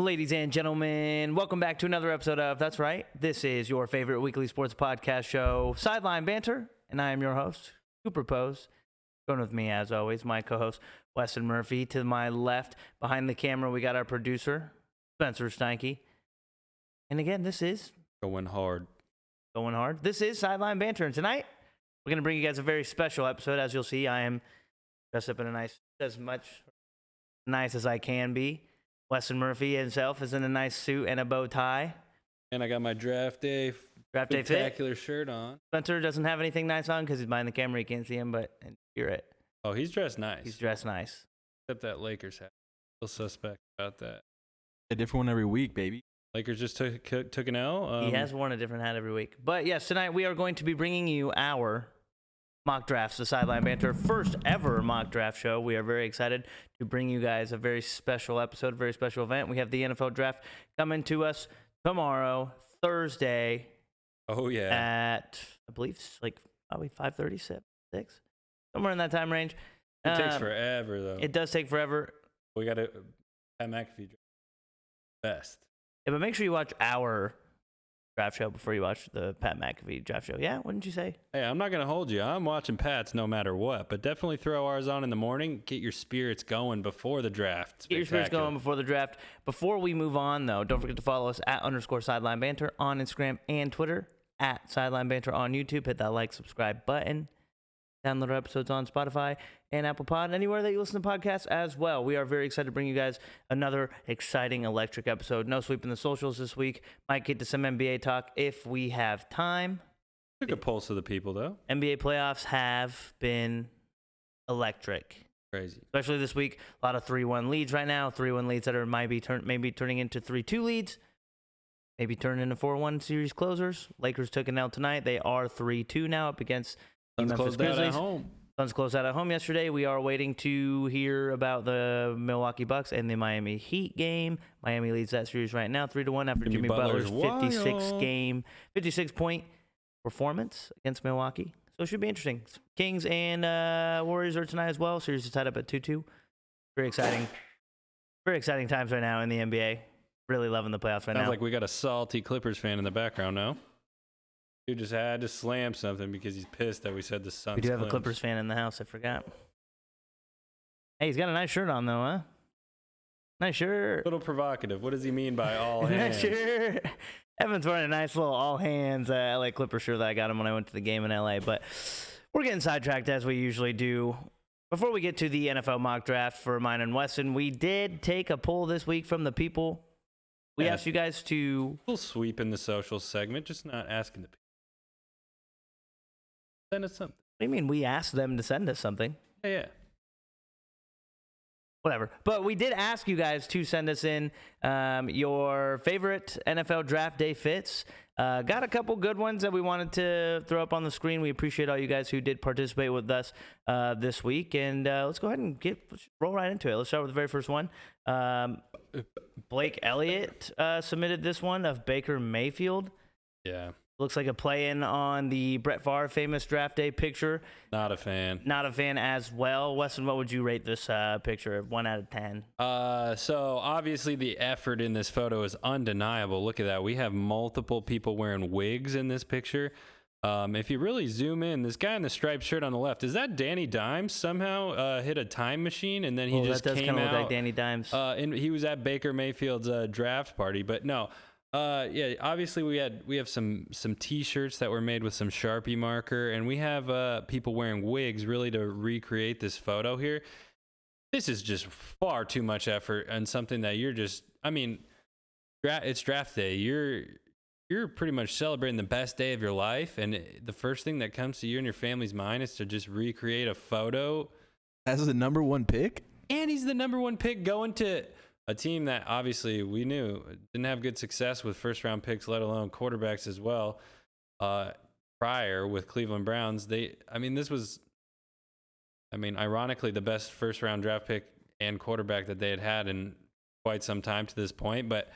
Ladies and gentlemen, welcome back to another episode of That's Right. This is your favorite weekly sports podcast show, Sideline Banter, and I am your host, Cooper Pose. Going with me, as always, my co-host, Weston Murphy. To my left, behind the camera, we got our producer, Spencer Steinke. And again, this is... Going hard. This is Sideline Banter, and tonight, we're going to bring you guys a very special episode. As you'll see, I am dressed up in as nice as I can be. Weston Murphy himself is in a nice suit and a bow tie. And I got my draft day spectacular shirt on. Spencer doesn't have anything nice on because he's behind the camera. You can't see him, but you're it. Oh, he's dressed nice. He's dressed nice. Except that Lakers hat. Still suspect about that. A different one every week, baby. Lakers just took an L. He has worn a different hat every week. But yes, tonight we are going to be bringing you our mock drafts, the Sideline Banter first ever mock draft show. We are very excited to bring you guys a very special episode, a very special event. We have the NFL draft coming to us tomorrow, Thursday. Oh, yeah. At, I believe, like probably 5:30, 6, somewhere in that time range. It takes forever, though. It does take forever. We got to Pat McAfee draft. Best. Yeah, but make sure you watch our draft show before you watch the Pat McAfee draft show. Yeah, wouldn't you say? Hey, I'm not going to hold you. I'm watching Pat's no matter what, but definitely throw ours on in the morning. Get your spirits going before the draft. Get your spirits going before the draft. Before we move on, though, don't forget to follow us at _Sideline Banter on Instagram and Twitter, at Sideline Banter on YouTube. Hit that like, subscribe button. Download our episodes on Spotify and Apple Pod, anywhere that you listen to podcasts as well. We are very excited to bring you guys another exciting electric episode. No sweep in the socials this week. Might get to some NBA talk if we have time. Took a pulse of the people, though. NBA playoffs have been electric. Crazy. Especially this week. A lot of 3-1 leads right now. 3-1 leads that are maybe turning into 3-2 leads. Maybe turn into 4-1 series closers. Lakers took an L tonight. They are 3-2 now up against Suns Memphis closed out Grizzlies. at home. Suns closed out at home yesterday. We are waiting to hear about the Milwaukee Bucks and the Miami Heat game. Miami leads that series right now 3-1 after Jimmy Butler's 56-point performance against Milwaukee. So it should be interesting. Kings and Warriors are tonight as well. Series is tied up at 2-2. Very exciting. Very exciting times right now in the NBA. Really loving the playoffs right now. Sounds like we got a salty Clippers fan in the background now. Dude just had to slam something because he's pissed that we said the Suns. We do have a Clippers fan in the house. I forgot. Hey, he's got a nice shirt on, though, huh? Nice shirt. A little provocative. What does he mean by all hands? Nice shirt. Evan's wearing a nice little all hands LA Clippers shirt that I got him when I went to the game in LA. But we're getting sidetracked as we usually do. Before we get to the NFL mock draft for mine and Weston, we did take a poll this week from the people. We asked you guys to... We'll sweep in the social segment, just not asking the people. Send us something. What do you mean we asked them to send us something? Yeah. Whatever. But we did ask you guys to send us in your favorite NFL draft day fits. Got a couple good ones that we wanted to throw up on the screen. We appreciate all you guys who did participate with us this week. And let's go ahead and roll right into it. Let's start with the very first one. Blake Elliott submitted this one of Baker Mayfield. Yeah. Looks like a play-in on the Brett Favre famous draft day picture. Not a fan. Not a fan as well. Weston, what would you rate this picture? 1 out of 10. So obviously the effort in this photo is undeniable. Look at that. We have multiple people wearing wigs in this picture. If you really zoom in, this guy in the striped shirt on the left, is that Danny Dimes somehow hit a time machine and then he just that does came kind of out? look like Danny Dimes. And he was at Baker Mayfield's draft party, but no. Yeah, obviously we have some T-shirts that were made with some Sharpie marker, and we have people wearing wigs really to recreate this photo here. This is just far too much effort and something that you're just, I mean, it's draft day. You're pretty much celebrating the best day of your life, and the first thing that comes to you and your family's mind is to just recreate a photo. As the number one pick? And he's the number one pick going to a team that obviously we knew didn't have good success with first-round picks, let alone quarterbacks as well. Prior with Cleveland Browns, this was, ironically, the best first-round draft pick and quarterback that they had in quite some time to this point. But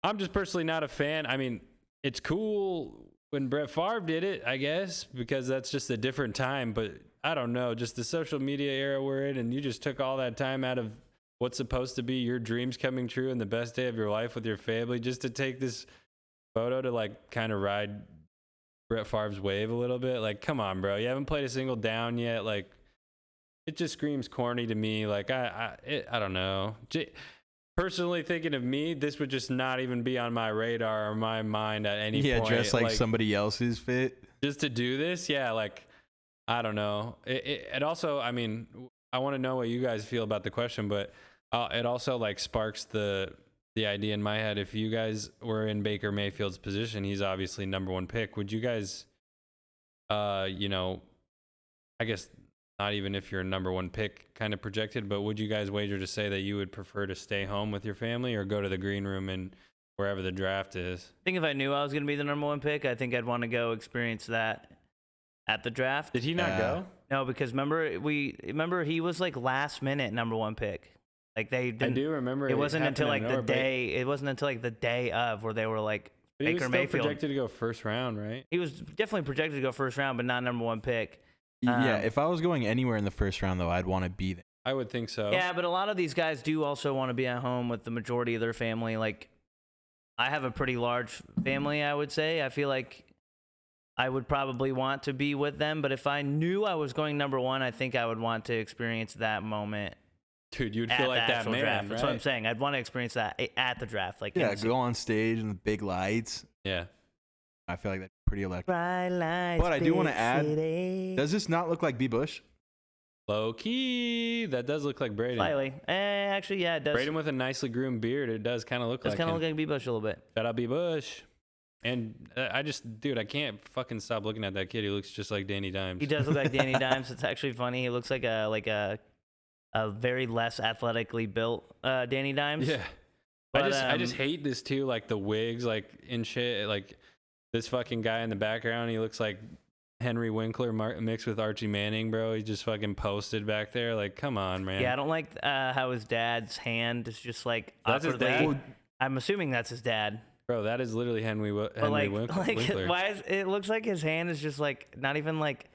I'm just personally not a fan. I mean, it's cool when Brett Favre did it, I guess, because that's just a different time. But I don't know, just the social media era we're in, and you just took all that time out of what's supposed to be your dreams coming true and the best day of your life with your family, just to take this photo to like kind of ride Brett Favre's wave a little bit. Like, come on, bro. You haven't played a single down yet. Like, it just screams corny to me. Like, I don't know. Personally, thinking of me, this would just not even be on my radar or my mind at any point. Yeah, dressed like somebody else's fit. Just to do this, yeah, like, I don't know. It also, I mean, I want to know what you guys feel about the question, but it also like sparks the idea in my head. If you guys were in Baker Mayfield's position, he's obviously number one pick. Would you guys, you know, I guess not even if you're a number one pick kind of projected, but would you guys wager to say that you would prefer to stay home with your family or go to the green room and wherever the draft is? I think if I knew I was going to be the number one pick, I think I'd want to go experience that at the draft. Did he not go? No, because remember he was like last minute number one pick. Like they didn't, I do remember. It wasn't until like the day. It wasn't until like the day of where they were like Baker Baker Mayfield. Mayfield. Projected to go first round, right? He was definitely projected to go first round, but not number one pick. Yeah, if I was going anywhere in the first round, though, I'd want to be there. I would think so. Yeah, but a lot of these guys do also want to be at home with the majority of their family. Like, I have a pretty large family, I would say. I feel like I would probably want to be with them, but if I knew I was going number one, I think I would want to experience that moment. Dude, you'd feel like that man, draft. right? That's what I'm saying. I'd want to experience that at the draft. Like, Yeah, go on stage and the big lights. Yeah. I feel like that's pretty electric. Bright lights, But I do want to add, city. does this not look like B. Bush? Low key, that does look like Braden. Slightly. Actually, yeah, it does. Braden with a nicely groomed beard, it does kind of look Does like kind him. of look like B. Bush a little bit. Shout out B. Bush. And dude, I can't fucking stop looking at that kid. He looks just like Danny Dimes. He does look like Danny Dimes. It's actually funny. He looks like a very less athletically built Danny Dimes. Yeah. But, I just hate this too, like the wigs, like in shit, like this fucking guy in the background. He looks like Henry Winkler mixed with Archie Manning, bro. He's just fucking posted back there. Like, come on, man. Yeah, I don't like how his dad's hand is just like That's his awkwardly. dad? I'm assuming that's his dad. Bro, that is literally Henry But like Winkler. why is it looks like his hand is just like not even like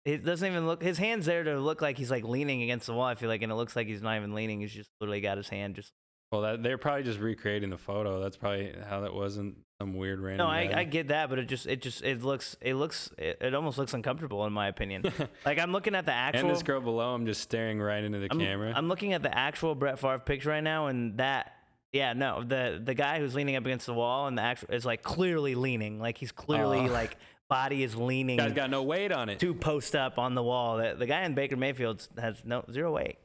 it doesn't even look his hand's there to look like he's like leaning against the wall, I feel like, and it looks like he's not even leaning. He's just literally got his hand just. Well, they're probably just recreating the photo. That's probably how that wasn't some weird random. No, guy. I get that, but it almost looks uncomfortable in my opinion. Like I'm looking at the actual. And this girl below him just staring right into the camera. I'm looking at the actual Brett Favre picture right now, and that. Yeah, no, the guy who's leaning up against the wall and the actual is like clearly leaning, like he's clearly like body is leaning. Guy's got no weight on it. To post up on the wall. The guy in Baker Mayfield has zero weight.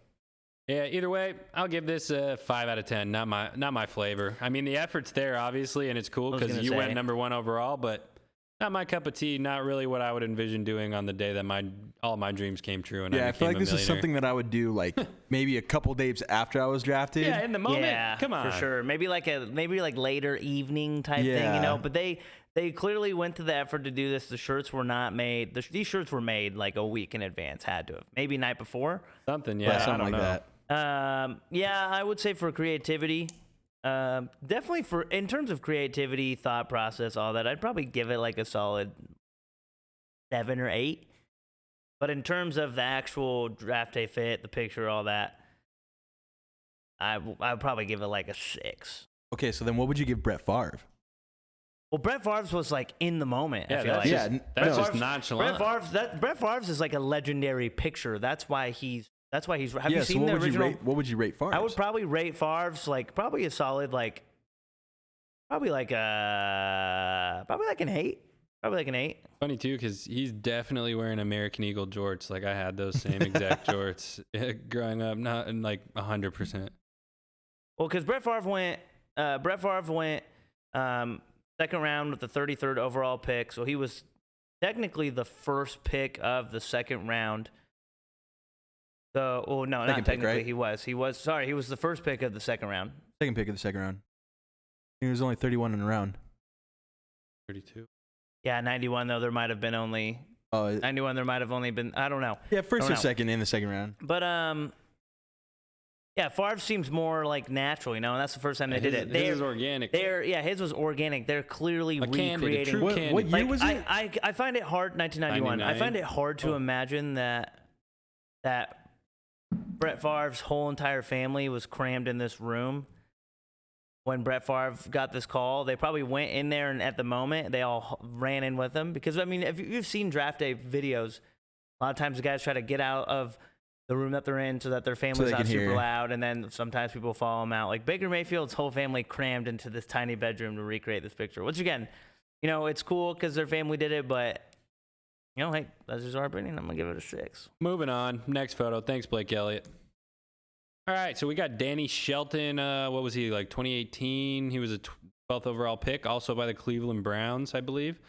Yeah, either way, I'll give this a 5 out of 10. Not my flavor. I mean, the effort's there obviously, and it's cool because you went number one overall, but not my cup of tea. Not really what I would envision doing on the day that all my dreams came true. And yeah, I feel like this is something that I would do like maybe a couple days after I was drafted. Yeah, in the moment. Yeah, come on, for sure. Maybe like later evening type thing, you know. But they clearly went to the effort to do this. The shirts were not made. These shirts were made like a week in advance. Had to have maybe night before. Something, yeah, something like that. Yeah, I would say for creativity. Definitely in terms of creativity, thought process, all that, I'd probably give it like a solid 7 or 8. But in terms of the actual draft day fit, the picture, all that, I would probably give it like a 6. Okay, so then what would you give Brett Favre? Well, Brett Favre's was like in the moment. Yeah, I feel that's like. that's just nonchalant. Brett Favre's is like a legendary picture. That's why he's. Have you seen so the original? What would you rate Favre? I would probably rate Favre's like probably a solid like probably like an 8. Probably like an 8. Funny too, because he's definitely wearing American Eagle jorts. Like I had those same exact jorts growing up, not in like 100%. Well, because Brett Favre went second round with the 33rd overall pick, so he was technically the first pick of the second round. So, well, no, not technically. Right? He was. Sorry, he was the first pick of the second round. Second pick of the second round. He was only 31 in a round. 32. Yeah, 91 though. There might have been only 91. There might have only been. I don't know. Yeah, first or second in the second round. But yeah, Favre seems more like natural, you know, and that's the first time they did it. His is organic. His was organic. They're clearly recreating. What year was it? I find it hard. 1991. 99. I find it hard to imagine that Brett Favre's whole entire family was crammed in this room when Brett Favre got this call. They probably went in there, and at the moment, they all ran in with him. Because, I mean, if you've seen draft day videos, a lot of times the guys try to get out of the room that they're in so that their family's not super loud, and then sometimes people follow them out. Like Baker Mayfield's whole family crammed into this tiny bedroom to recreate this picture, which, again, you know, it's cool because their family did it, but, you know, hey, that's just our opinion. I'm going to give it a 6. Moving on. Next photo. Thanks, Blake Elliott. All right, so we got Danny Shelton. What was he, like 2018? He was a 12th overall pick, also by the Cleveland Browns, I believe.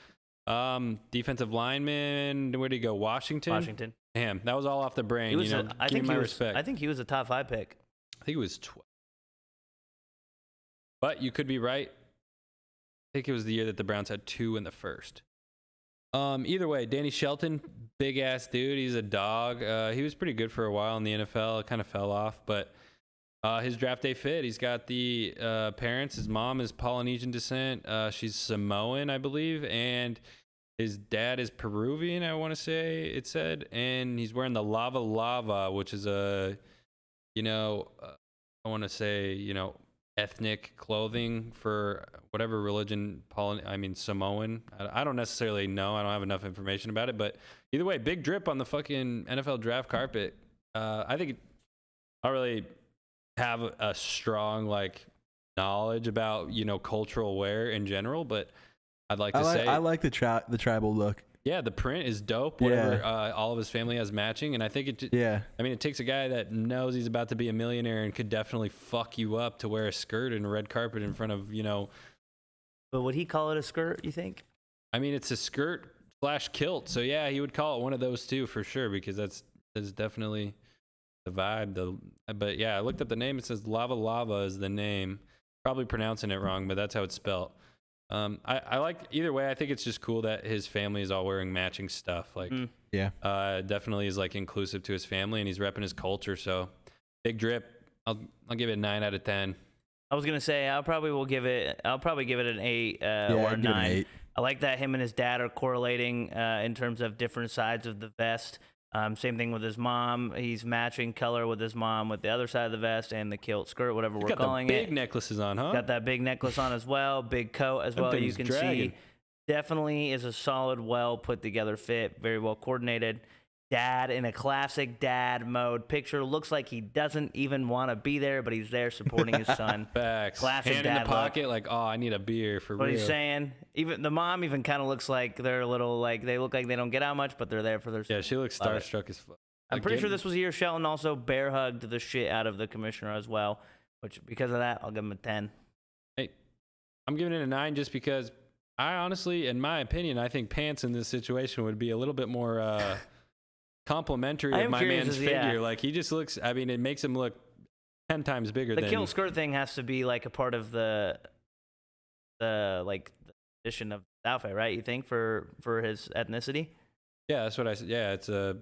Defensive lineman. Where did he go? Washington. Damn, that was all off the brain. I think he was a top 5 pick. I think it was 12. But you could be right. I think it was the year that the Browns had 2 in the first. Either way, Danny Shelton, big ass dude. He's a dog. He was pretty good for a while in the NFL. It kind of fell off, but his draft day fit. He's got the parents. His mom is Polynesian descent. She's Samoan, I believe, and his dad is Peruvian, I want to say it said, and he's wearing the lava, which is I want to say, ethnic clothing for whatever religion Samoan. I don't necessarily know. I don't have enough information about it, but either way, big drip on the fucking NFL draft carpet. I think I don't really have a strong knowledge about cultural wear in general, but I'd like to say I like the tribal look. Yeah, the print is dope. Whatever all of his family has matching, and I think it takes a guy that knows he's about to be a millionaire and could definitely fuck you up to wear a skirt and a red carpet in front of But would he call it a skirt? You think? I mean, it's a skirt / kilt, so yeah, he would call it one of those two for sure because that's definitely the vibe. But yeah, I looked up the name. It says Lava is the name. Probably pronouncing it wrong, but that's how it's spelled. I like either way. I think it's just cool that his family is all wearing matching stuff. Definitely is inclusive to his family, and he's repping his culture. So big drip. I'll give it a 9 out of 10. I was gonna say I'll probably give it an 8 or a 9. I like that him and his dad are correlating in terms of different sides of the vest. Same thing with his mom. He's matching color with his mom with the other side of the vest and the kilt skirt, whatever we're calling it. Got the big necklaces on, huh? Got that big necklace on as well, big coat as well. You can see definitely is a solid, well put together fit, very well coordinated. Dad in a classic dad mode picture. Looks like he doesn't even want to be there, but he's there supporting his son. Facts. Classic hand dad in the pocket, I need a beer for what real. What he's saying. Even the mom even kind of looks like they're a little they look like they don't get out much, but they're there for their son. Yeah, she looks starstruck as fuck. I'm pretty sure this was the year Shelton also bear hugged the shit out of the commissioner as well, which because of that, I'll give him a 10. Hey, I'm giving it a 9 just because I honestly, in my opinion, I think pants in this situation would be a little bit more complimentary of my man's figure. He just looks, it makes him look 10 times bigger than... The kilt skirt thing has to be a part of the addition of the outfit, right? You think for his ethnicity? Yeah, that's what I said. Yeah, it's a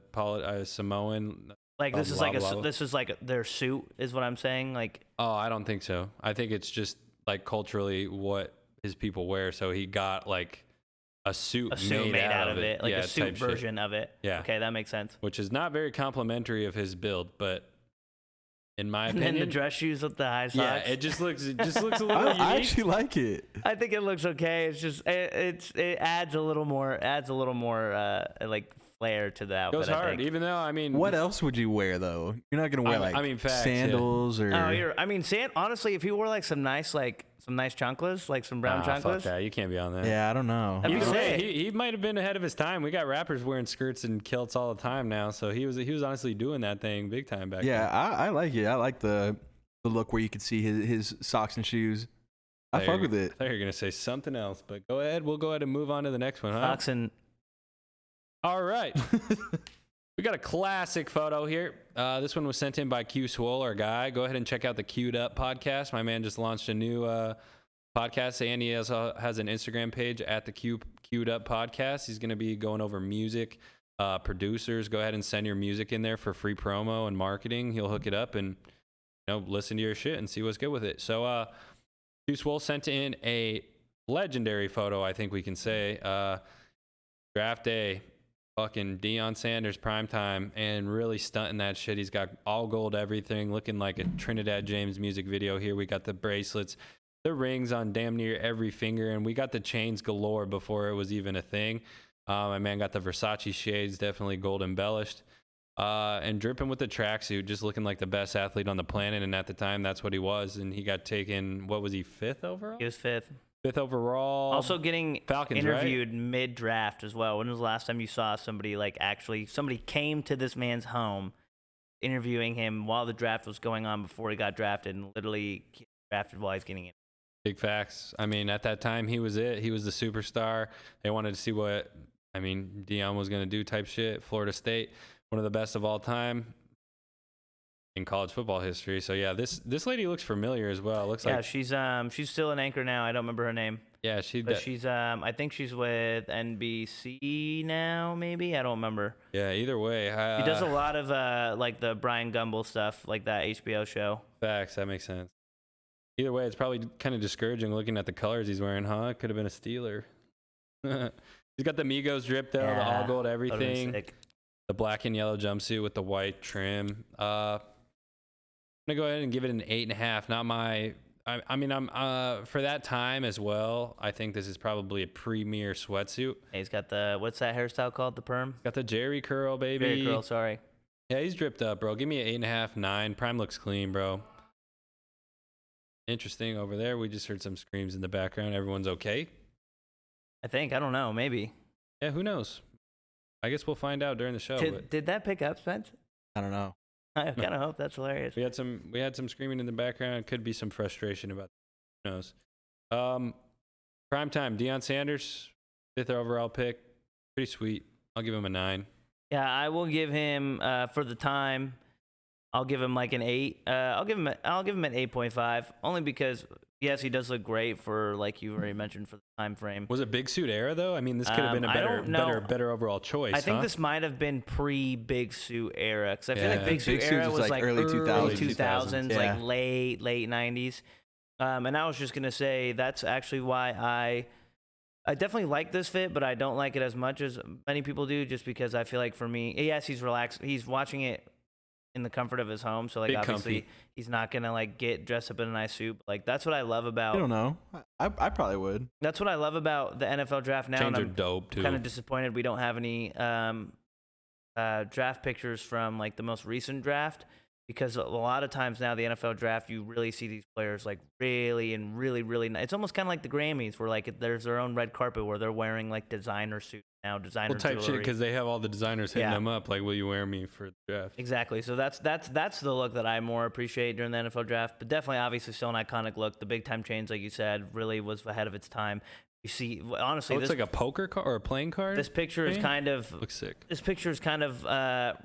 Samoan. This is their suit is what I'm saying. Oh, I don't think so. I think it's just culturally what his people wear. So he got a suit made out of it, a suit version of it. Yeah. Okay, that makes sense. Which is not very complimentary of his build, but in my opinion, and the dress shoes with the high socks. Yeah, it just looks a little unique. I actually like it. I think it looks okay. It's just it adds a little more flair to the outfit. Goes hard, even though what else would you wear though? You're not gonna wear sandals or. Honestly, if you wore some nice chanclas, some brown chanclas. Fuck that. You can't be on that. Yeah, I don't know. He might have been ahead of his time. We got rappers wearing skirts and kilts all the time now, so he was honestly doing that thing big time back then. Yeah, I like it. I like the look where you could see his socks and shoes. I fuck with it. I thought you were gonna say something else, but go ahead. We'll go ahead and move on to the next one, huh? Socks and. All right. We got a classic photo here. This one was sent in by Q Swole, our guy. Go ahead and check out the Queued Up podcast. My man just launched a new podcast, and he also has an Instagram page at the Queued Up podcast. He's going to be going over music, producers. Go ahead and send your music in there for free promo and marketing. He'll hook it up and listen to your shit and see what's good with it. So Q Swole sent in a legendary photo, I think we can say. Draft day. fucking Deion Sanders primetime and really stunting that shit. He's got all gold everything, looking like a Trinidad James music video here. We got the bracelets, the rings on damn near every finger, and we got the chains galore before it was even a thing. My man got the Versace shades, definitely gold embellished. And dripping with the tracksuit, just looking like the best athlete on the planet. And at the time, that's what he was. And he got taken, what was he, 5th overall? He was 5th. 5th overall. Also getting Falcons, interviewed mid-draft as well. When was the last time you saw somebody somebody came to this man's home interviewing him while the draft was going on before he got drafted and literally drafted while he's getting in? Big facts. I mean, at that time, he was it. He was the superstar. They wanted to see what, Deion was going to do type shit. Florida State, one of the best of all time in college football history. So yeah, this lady looks familiar as well. Looks like she's still an anchor now. I don't remember her name. Yeah, she's I think she's with NBC now. Maybe I don't remember. Yeah, either way, he does a lot of like the Brian Gumble stuff, like that HBO show. Facts. That makes sense. Either way, it's probably kind of discouraging looking at the colors he's wearing, huh? It could have been a Steeler. He's got the Migos drip though, the all gold everything. The black and yellow jumpsuit with the white trim. I'm gonna go ahead and give it an 8.5. Not my. I'm for that time as well. I think this is probably a premier sweatsuit. He's got the what's that hairstyle called? The perm. Got the Jerry curl, baby. Jerry curl. Sorry. Yeah, he's dripped up, bro. Give me an 8.5, 9. Prime looks clean, bro. Interesting over there. We just heard some screams in the background. Everyone's okay? I think. I don't know. Maybe. Yeah, who knows? I guess we'll find out during the show. Did that pick up, Spence? I don't know. I kind of hope that's hilarious. We had some screaming in the background. Could be some frustration about that. Who knows? Prime time. Deion Sanders, 5th overall pick. Pretty sweet. I'll give him a 9. Yeah, I will give him for the time. I'll give him like an 8. I'll give him an 8.5, only because yes, he does look great for, like you already mentioned, for the time frame. Was it Big Suit era though? I mean, this could have been a better overall choice. I think this might have been pre-Big Suit era, because I feel like Big Suit Suit era was like early 2000s, like late 90s. And I was just gonna say that's actually why I definitely like this fit, but I don't like it as much as many people do, just because I feel like for me, yes, he's relaxed. He's watching it in the comfort of his home, so like obviously he's not gonna like get dressed up in a nice suit. But, like that's what I love about. I don't know. I probably would. That's what I love about the NFL draft now. Chains and are dope too. Kind of disappointed we don't have any draft pictures from like the most recent draft, because a lot of times now the NFL draft you really see these players like really nice. It's almost kind of like the Grammys, where like there's their own red carpet where they're wearing like designer suits now, designer type jewelry. shit, because they have all the designers hitting them up like, will you wear me for the draft? Exactly. So that's the look that I more appreciate during the NFL draft. But definitely, obviously, still an iconic look. The big time chains, like you said, really was ahead of its time. You see, honestly, it's like a poker card or a playing card. This picture is kind of looks sick. This picture is kind of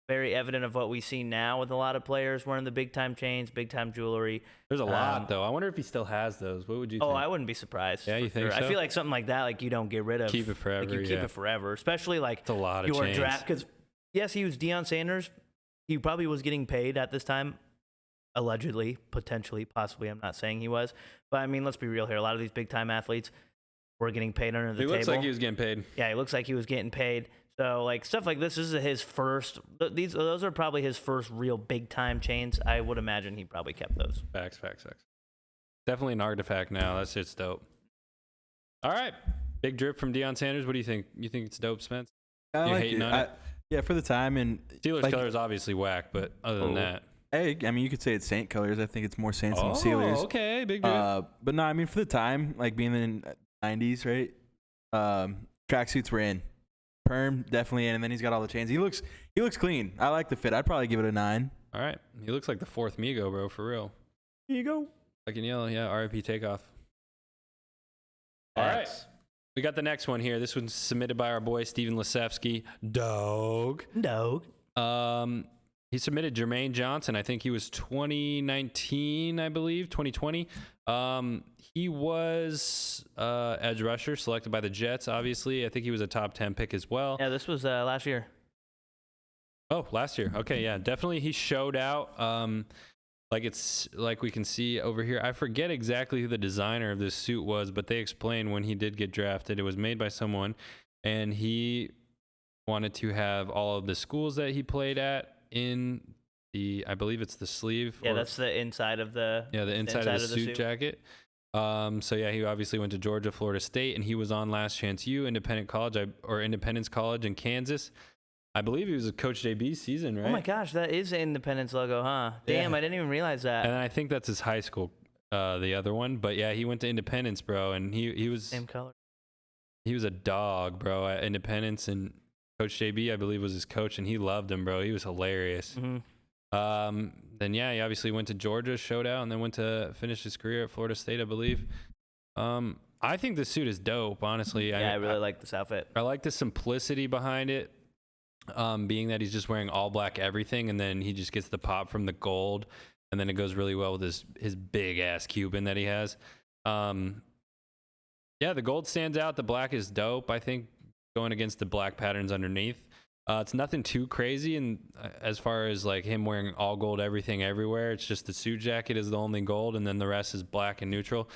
very evident of what we see now with a lot of players wearing the big time chains, big time jewelry. There's a lot though. I wonder if he still has those. What would you think? I wouldn't be surprised. Yeah, you think so? I feel like something like that, like you don't get rid of. Keep it forever. Like you keep it forever, especially like it's a lot of your chains. draft. Because yes, he was Deion Sanders. He probably was getting paid at this time, allegedly, potentially, possibly. I'm not saying he was, but I mean, let's be real here. A lot of these big time athletes were getting paid under the table. He looks like he was getting paid. Yeah, he looks like he was getting paid. So like stuff like this is his first. Those are probably his first real big time chains. I would imagine he probably kept those. Facts. Definitely an artifact now. That shit's dope. All right, big drip from Deion Sanders. What do you think? You think it's dope, Spence? I you like hating it. on it? Yeah, for the time. And Steelers like, color is obviously whack, but other than that, hey, I mean, you could say it's Saint colors. I think it's more Saints than Steelers. Oh, okay, big drip. But no, I mean, for the time, like being in the 90s, right? Tracksuits were in. Perm definitely in, and then he's got all the chains. He looks clean. I like the fit. I'd probably give it a 9. All right, he looks like the 4th Migo, bro, for real. Here you go. I can yell, yeah. RIP takeoff. All right, we got the next one here. This one's submitted by our boy Steven Lisevsky. Dog. He submitted Jermaine Johnson. I think he was 2019, I believe, 2020. He was edge rusher selected by the Jets, obviously. I think he was a top 10 pick as well. Yeah, this was last year. Oh, last year. Okay, yeah, definitely he showed out. Like we can see over here. I forget exactly who the designer of this suit was, but they explained when he did get drafted, it was made by someone, and he wanted to have all of the schools that he played at in I believe it's the sleeve. Yeah, that's the inside of the. Yeah, the inside of the suit jacket. So yeah, he obviously went to Georgia, Florida State, and he was on Last Chance U, Independence College in Kansas. I believe he was a Coach JB season, right? Oh my gosh, that is the Independence logo, huh? Damn, Yeah. I didn't even realize that. And I think that's his high school, the other one. But yeah, he went to Independence, bro, and he was Same color. he was a dog, bro, at Independence, and Coach JB, I believe, was his coach, and he loved him, bro. He was hilarious. Mm-hmm. Then yeah, he obviously went to Georgia, showed out, and then went to finish his career at Florida State, I believe. I think the suit is dope, honestly. Yeah, I really like this outfit. I like the simplicity behind it, being that he's just wearing all black everything, and then he just gets the pop from the gold, and then it goes really well with his big ass Cuban that he has. Yeah, the gold stands out. The black is dope. I think going against the black patterns underneath. It's nothing too crazy, and as far as like him wearing all gold everything everywhere, it's just the suit jacket is the only gold, and then the rest is black and neutral.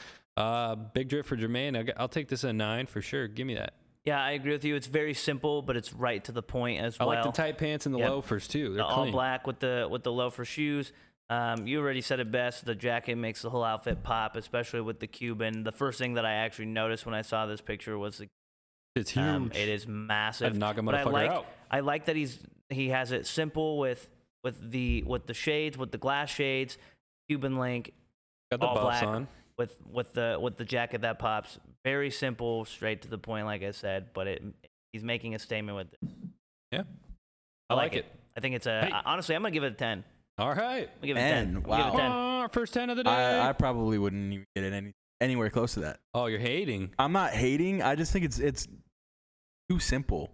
Big drip for Jermaine. I'll take this a 9 for sure. Give me that. Yeah, I agree with you. It's very simple, but it's right to the point as well. I like the tight pants and the loafers too. They're all clean. black with the loafer shoes. You already said it best. The jacket makes the whole outfit pop, especially with the Cuban. The first thing that I actually noticed when I saw this picture was It's huge. it is massive. I'd knock a But motherfucker out. I like that he has it simple with the shades, with the glass shades, Cuban link, Got the all buffs black on. with the jacket that pops. Very simple, straight to the point, like I said. But he's making a statement with it. Yeah, I like it. I think it's Hey. honestly, I'm gonna give it a 10. All right. I'm gonna give it a 10. I'm gonna give it a 10. First 10 of the day. I probably wouldn't even get it anywhere close to that. Oh, you're hating. I'm not hating. I just think it's too simple.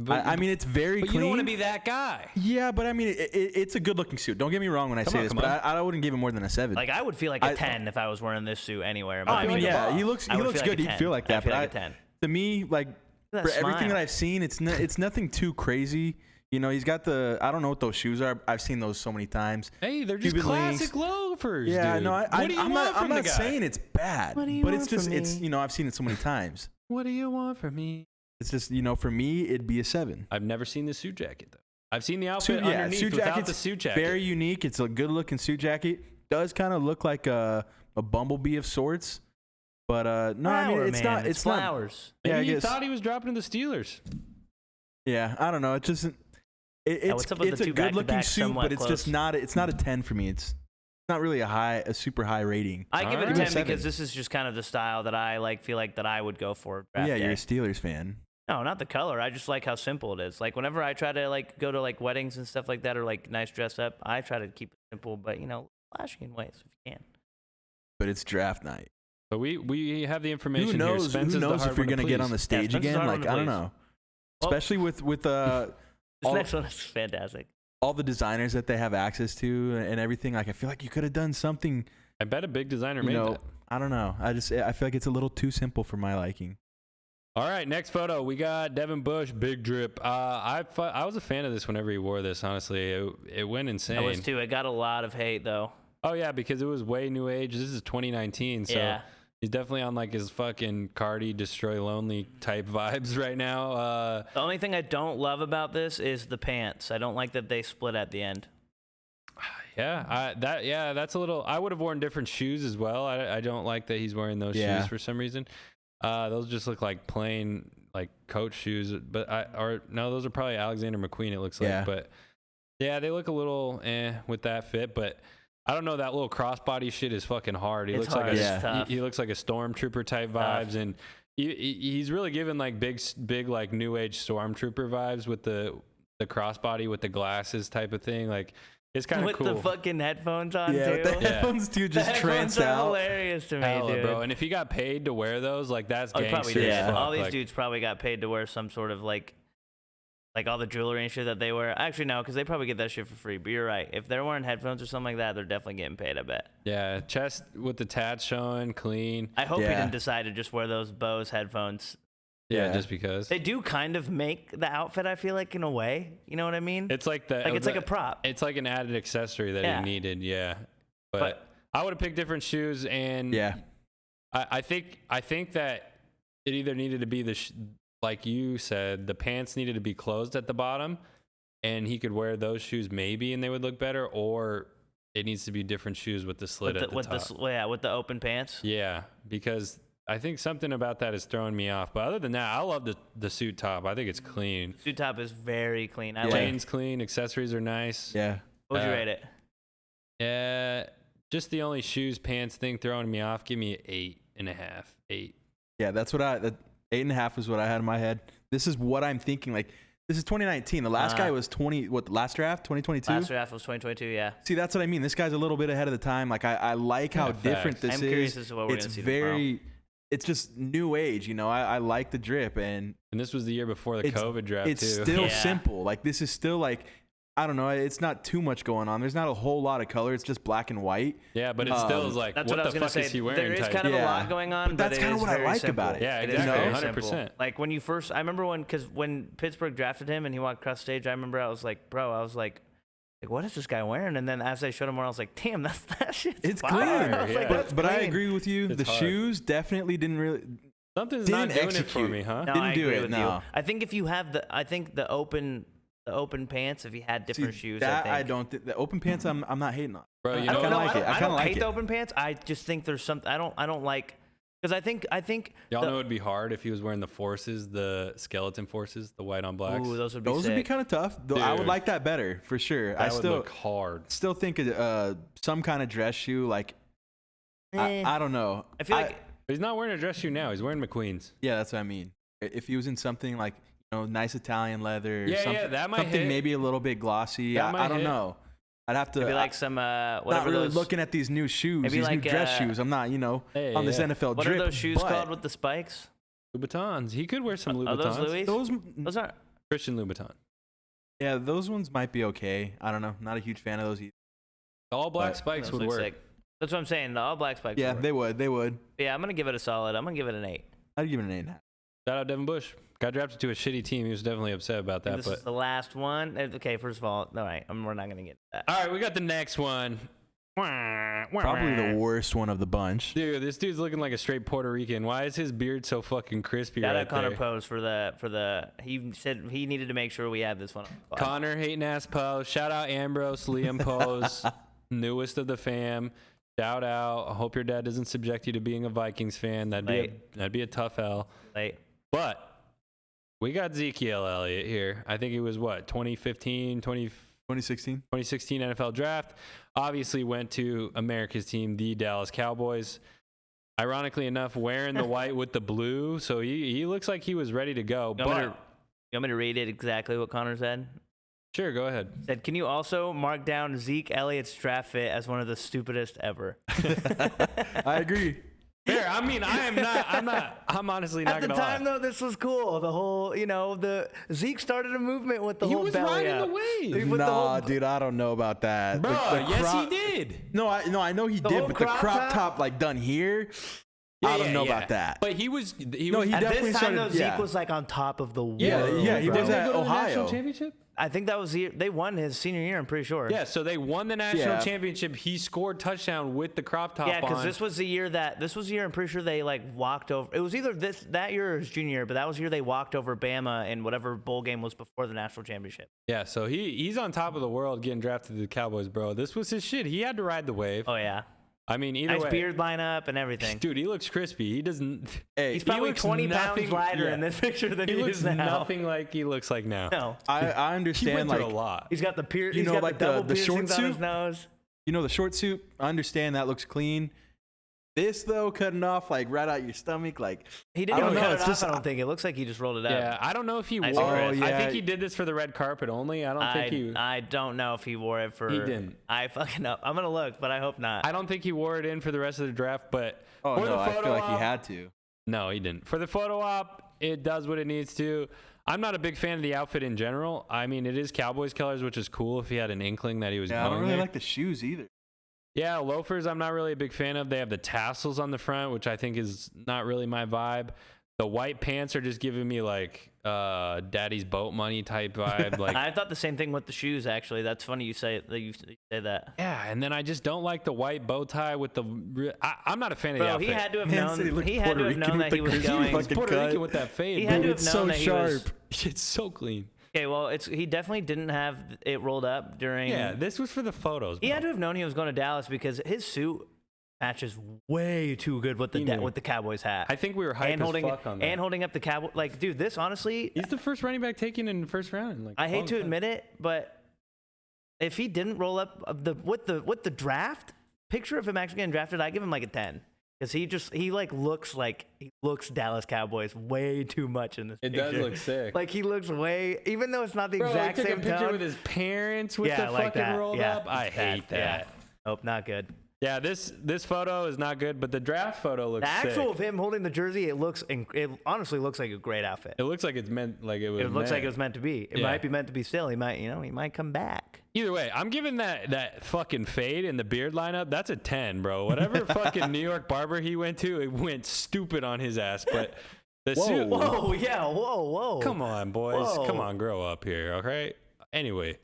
I mean, it's very but clean. you don't want to be that guy. Yeah, but I mean, it's a good looking suit. Don't get me wrong when I say this, but I wouldn't give it more than a 7. Like, I would feel like a 10 if I was wearing this suit anywhere. I mean, opinion. yeah, he looks good. He'd feel like that. I feel But like a 10. to me, like That for everything smile. that I've seen, it's nothing too crazy. You know, he's got I don't know what those shoes are. I've seen those so many times. Hey, they're just Cuban classic links. loafers. Yeah, dude. no, What do you I'm want not. from I'm the not guy? saying it's bad, What do you but want it's just from it's me? I've seen it so many times. What do you want from me? It's just for me, it'd be a 7. I've never seen the suit jacket though. I've seen the outfit Suit, yeah, underneath suit without jacket's the suit jacket. very unique. It's a good looking suit jacket. Does kind of look like a bumblebee of sorts, but no, I mean it's not. It's not. flowers. Maybe Yeah, I he guess. thought he was dropping to the Steelers. Yeah, I don't know. It just what's up with it's the a two good looking back-to-back suit, somewhat but it's just close? not. It's not a 10 for me. It's not really a super high rating. I give it a Alright. 10 7. because this is just kind of the style that I feel like that I would go for. Draft Yeah, day. you're a Steelers fan. No, not the color. I just like how simple it is. Like whenever I try to go to weddings and stuff like that, or nice dress up, I try to keep it simple, but flashy in ways if you can. But it's draft night. But we have the information Who knows? here. Spence Who is the knows hard if you're one to gonna get please. on the stage Spence is again? hard one Like to I don't please. know. Well, Especially with This all- next one is fantastic. all the designers that they have access to and everything. Like I feel like you could have done something. I bet a big designer You made know, that. I don't know. I feel like it's a little too simple for my liking. All right, next photo. We got Devin Bush, big drip. I was a fan of this whenever he wore this, honestly. It went insane. I was too. It got a lot of hate though. Oh, yeah, because it was way new age. This is 2019, so Yeah. he's definitely on his fucking Cardi, Destroy Lonely type vibes right now. The only thing I don't love about this is the pants. I don't like that they split at the end. Yeah, that's a little. I would have worn different shoes as well. I don't like that he's wearing those Yeah. shoes for some reason. Those just look like plain coach shoes, but those are probably Alexander McQueen. It looks like, Yeah. but yeah, they look a little with that fit. But I don't know, that little crossbody shit is fucking hard. He It's looks hard. like It's tough. he looks like a stormtrooper type vibes, and he's really giving big new age stormtrooper vibes with the crossbody with the glasses type of thing. It's kind of With cool. the fucking headphones on Yeah, too. with the headphones too, The just headphones tranced are out. hilarious to me, Hella, dude. bro. And if he got paid to wear those, that's Oh, he probably gangster did. as Yeah. fuck. All these dudes probably got paid to wear some sort of like all the jewelry and shit that they wear. Actually, no, because they probably get that shit for free. But you're right. If they're wearing headphones or something like that, they're definitely getting paid, I bet. Yeah, chest with the tats showing, clean. I hope he Yeah. didn't decide to just wear those Bose headphones. Yeah, Yeah. just because. They do kind of make the outfit, I feel like, in a way. You know what I mean? It's like the it's like a prop. It's like an added accessory that Yeah. he needed. Yeah, but But- I would have picked different shoes, and Yeah. I think that it either needed to be like you said, the pants needed to be closed at the bottom, and he could wear those shoes maybe, and they would look better, or it needs to be different shoes with the slit at the top. With the open pants. Yeah, because I think something about that is throwing me off. But other than that, I love the suit top. I think it's clean. Suit top is very clean. Chain's clean. Accessories are nice. Yeah. What would you rate it? Yeah, just the only shoes pants thing throwing me off. Give me an 8.5. 8. Yeah, that's what 8.5 is what I had in my head. This is what I'm thinking. Like, this is 2019. The last guy was last draft, 2022? Last draft was 2022, yeah. See, that's what I mean. This guy's a little bit ahead of the time. Like, I like how different this is. I'm curious as to what we're going to see tomorrow. It's just new age, you know. I like the drip, and this was the year before the COVID draft, it's too. still simple. Like, this is still like, I don't know. It's not too much going on. There's not a whole lot of color. It's just black and white. Yeah, but it still is like, what the fuck is he wearing? There is kind of a lot going on, but that's kind of what I like about it. Yeah, exactly. 100%. Like when I remember when Pittsburgh drafted him and he walked across stage, I remember I was like, what is this guy wearing? And then as they showed him more, I was like, damn, that shit's it's fire. clean. Yeah. But I agree with you. The shoes definitely didn't really. Something's not doing it for me, huh? No, didn't do it. No. I think if you have the open pants, if you had different shoes, I don't think the open pants. I'm not hating on. Bro, I kind of like it. I don't hate the open pants. I just think there's something I don't like, because I think y'all know it'd be hard if he was wearing the skeleton forces, the white on blacks. Ooh, those would be kind of tough. Though I would like that better for sure. That would look hard. Still think some kind of dress shoe. Like I don't know. I feel like. But he's not wearing a dress shoe now. He's wearing McQueen's. Yeah, that's what I mean. If he was in something like, nice Italian leather, that might something hit. Maybe a little bit glossy. I don't know. I'd have to. Maybe like some not really looking at these new shoes, these new dress shoes. I'm not, on this NFL what drip. What are those shoes called with the spikes? Louboutins. He could wear some Louboutins. Are those Louis? Those aren't. Christian Louboutin. Yeah, those ones might be okay. I don't know. Not a huge fan of those either. The all black spikes would work. Sick. That's what I'm saying. The all black spikes. Yeah, they would. Yeah, I'm gonna give it a solid. I'm gonna give it an 8. I'd give it an 8.5. Shout out Devin Bush. Got drafted to a shitty team. He was definitely upset about that. This is the last one. Okay, first of all, all right. We're not gonna get that. All right, we got the next one. Probably the worst one of the bunch. Dude, this dude's looking like a straight Puerto Rican. Why is his beard so fucking crispy right there? Connor Pose for the. He said he needed to make sure we had this one. Connor hating ass Pose. Shout out Ambrose Liam Pose, newest of the fam. Shout out. I hope your dad doesn't subject you to being a Vikings fan. That'd be a tough L. Late. But we got Ezekiel Elliott here. I think it was 2016 NFL draft. Obviously went to America's team, the Dallas Cowboys. Ironically enough, wearing the white with the blue. So he looks like he was ready to go. You want me to read it exactly what Connor said? Sure, go ahead. Said, can you also mark down Zeke Elliott's draft fit as one of the stupidest ever? I agree. Fair. I mean, I'm honestly not At the gonna time, lie. though, this was cool. The whole, the Zeke started a movement with the whole belly riding up. the wave. Nah, dude, I don't know about that. Bro, yes, he did. No, I know he did, but the crop top like done here. I don't know about that. But he was. At definitely this time, though, started. Zeke was like on top of the world. Yeah, he was at Ohio. National championship. I think that was they won his senior year. I'm pretty sure. Yeah, so they won the national championship. He scored touchdown with the crop top on. Yeah, because this was the year I'm pretty sure they like walked over. It was either that year or his junior year, but that was the year they walked over Bama in whatever bowl game was before the national championship. Yeah, so he's on top of the world getting drafted to the Cowboys, bro. This was his shit. He had to ride the wave. Oh yeah. I mean, either nice way, beard lineup and everything. Dude, he looks crispy. He doesn't. Hey, he's probably 20 pounds lighter in this picture than he looks is now. Nothing like he looks like now. No, I understand. He went like through a lot. He's got the he's got like the double short piercings on his suit nose. The short suit. I understand that looks clean. This though, cutting off like right out your stomach, like he didn't even cut it off. I don't think it looks like he just rolled it up. Yeah, I don't know if he wore it. I think he did this for the red carpet only. I don't know if he wore it for. He didn't. I fucking know. I'm gonna look, but I hope not. I don't think he wore it in for the rest of the draft. But for the photo I feel like he had to. No, he didn't. For the photo op, it does what it needs to. I'm not a big fan of the outfit in general. I mean, it is Cowboys colors, which is cool if he had an inkling that he was going I don't really there. like the shoes either. Yeah, loafers I'm not really a big fan of. They have the tassels on the front, which I think is not really my vibe. The white pants are just giving me like daddy's boat money type vibe. Like I thought the same thing with the shoes. Actually, that's funny you say that. You say that. yeah, and then I just don't like the white bow tie with the. I'm not a fan of the Bro, outfit. he had to have Man said he known. looked He had to Puerto have known Rican that with he the was crazy going. He's fucking Puerto cut. Rican with that fade. He bro. had to Dude, have it's known so that he sharp. was. It's so clean. Okay, well, he definitely didn't have it rolled up during. Yeah, this was for the photos. He bro. had to have known he was going to Dallas because his suit matches way too good with He knew. the Cowboys hat. I think we were hyped and holding as fuck on that. and holding up the Cowboy. Like, dude, this honestly, He's the first running back taken in the first round. Like, I hate to admit it, but if he didn't roll up with the draft picture of him actually getting drafted, I give him like a 10 because he looks Dallas Cowboys way too much in this. It picture. does look sick. Like he looks way, even though it's not the Bro, exact he took same a picture tone. with his parents with Yeah, the like fucking that. rolled Yeah, up. I hate that. Yeah. Nope, not good. Yeah, this photo is not good, but the draft photo looks The actual sick. of him holding the jersey, it honestly looks like a great outfit. It looks like it's meant like it was. It looks like it was meant to be. It Yeah. might be meant to be still. He might come back. Either way, I'm giving that fucking fade in the beard lineup. That's a 10, bro. Whatever fucking New York barber he went to, it went stupid on his ass. But the suit. Whoa, yeah, whoa. Come on, boys. Whoa. Come on, grow up here, okay? Anyway,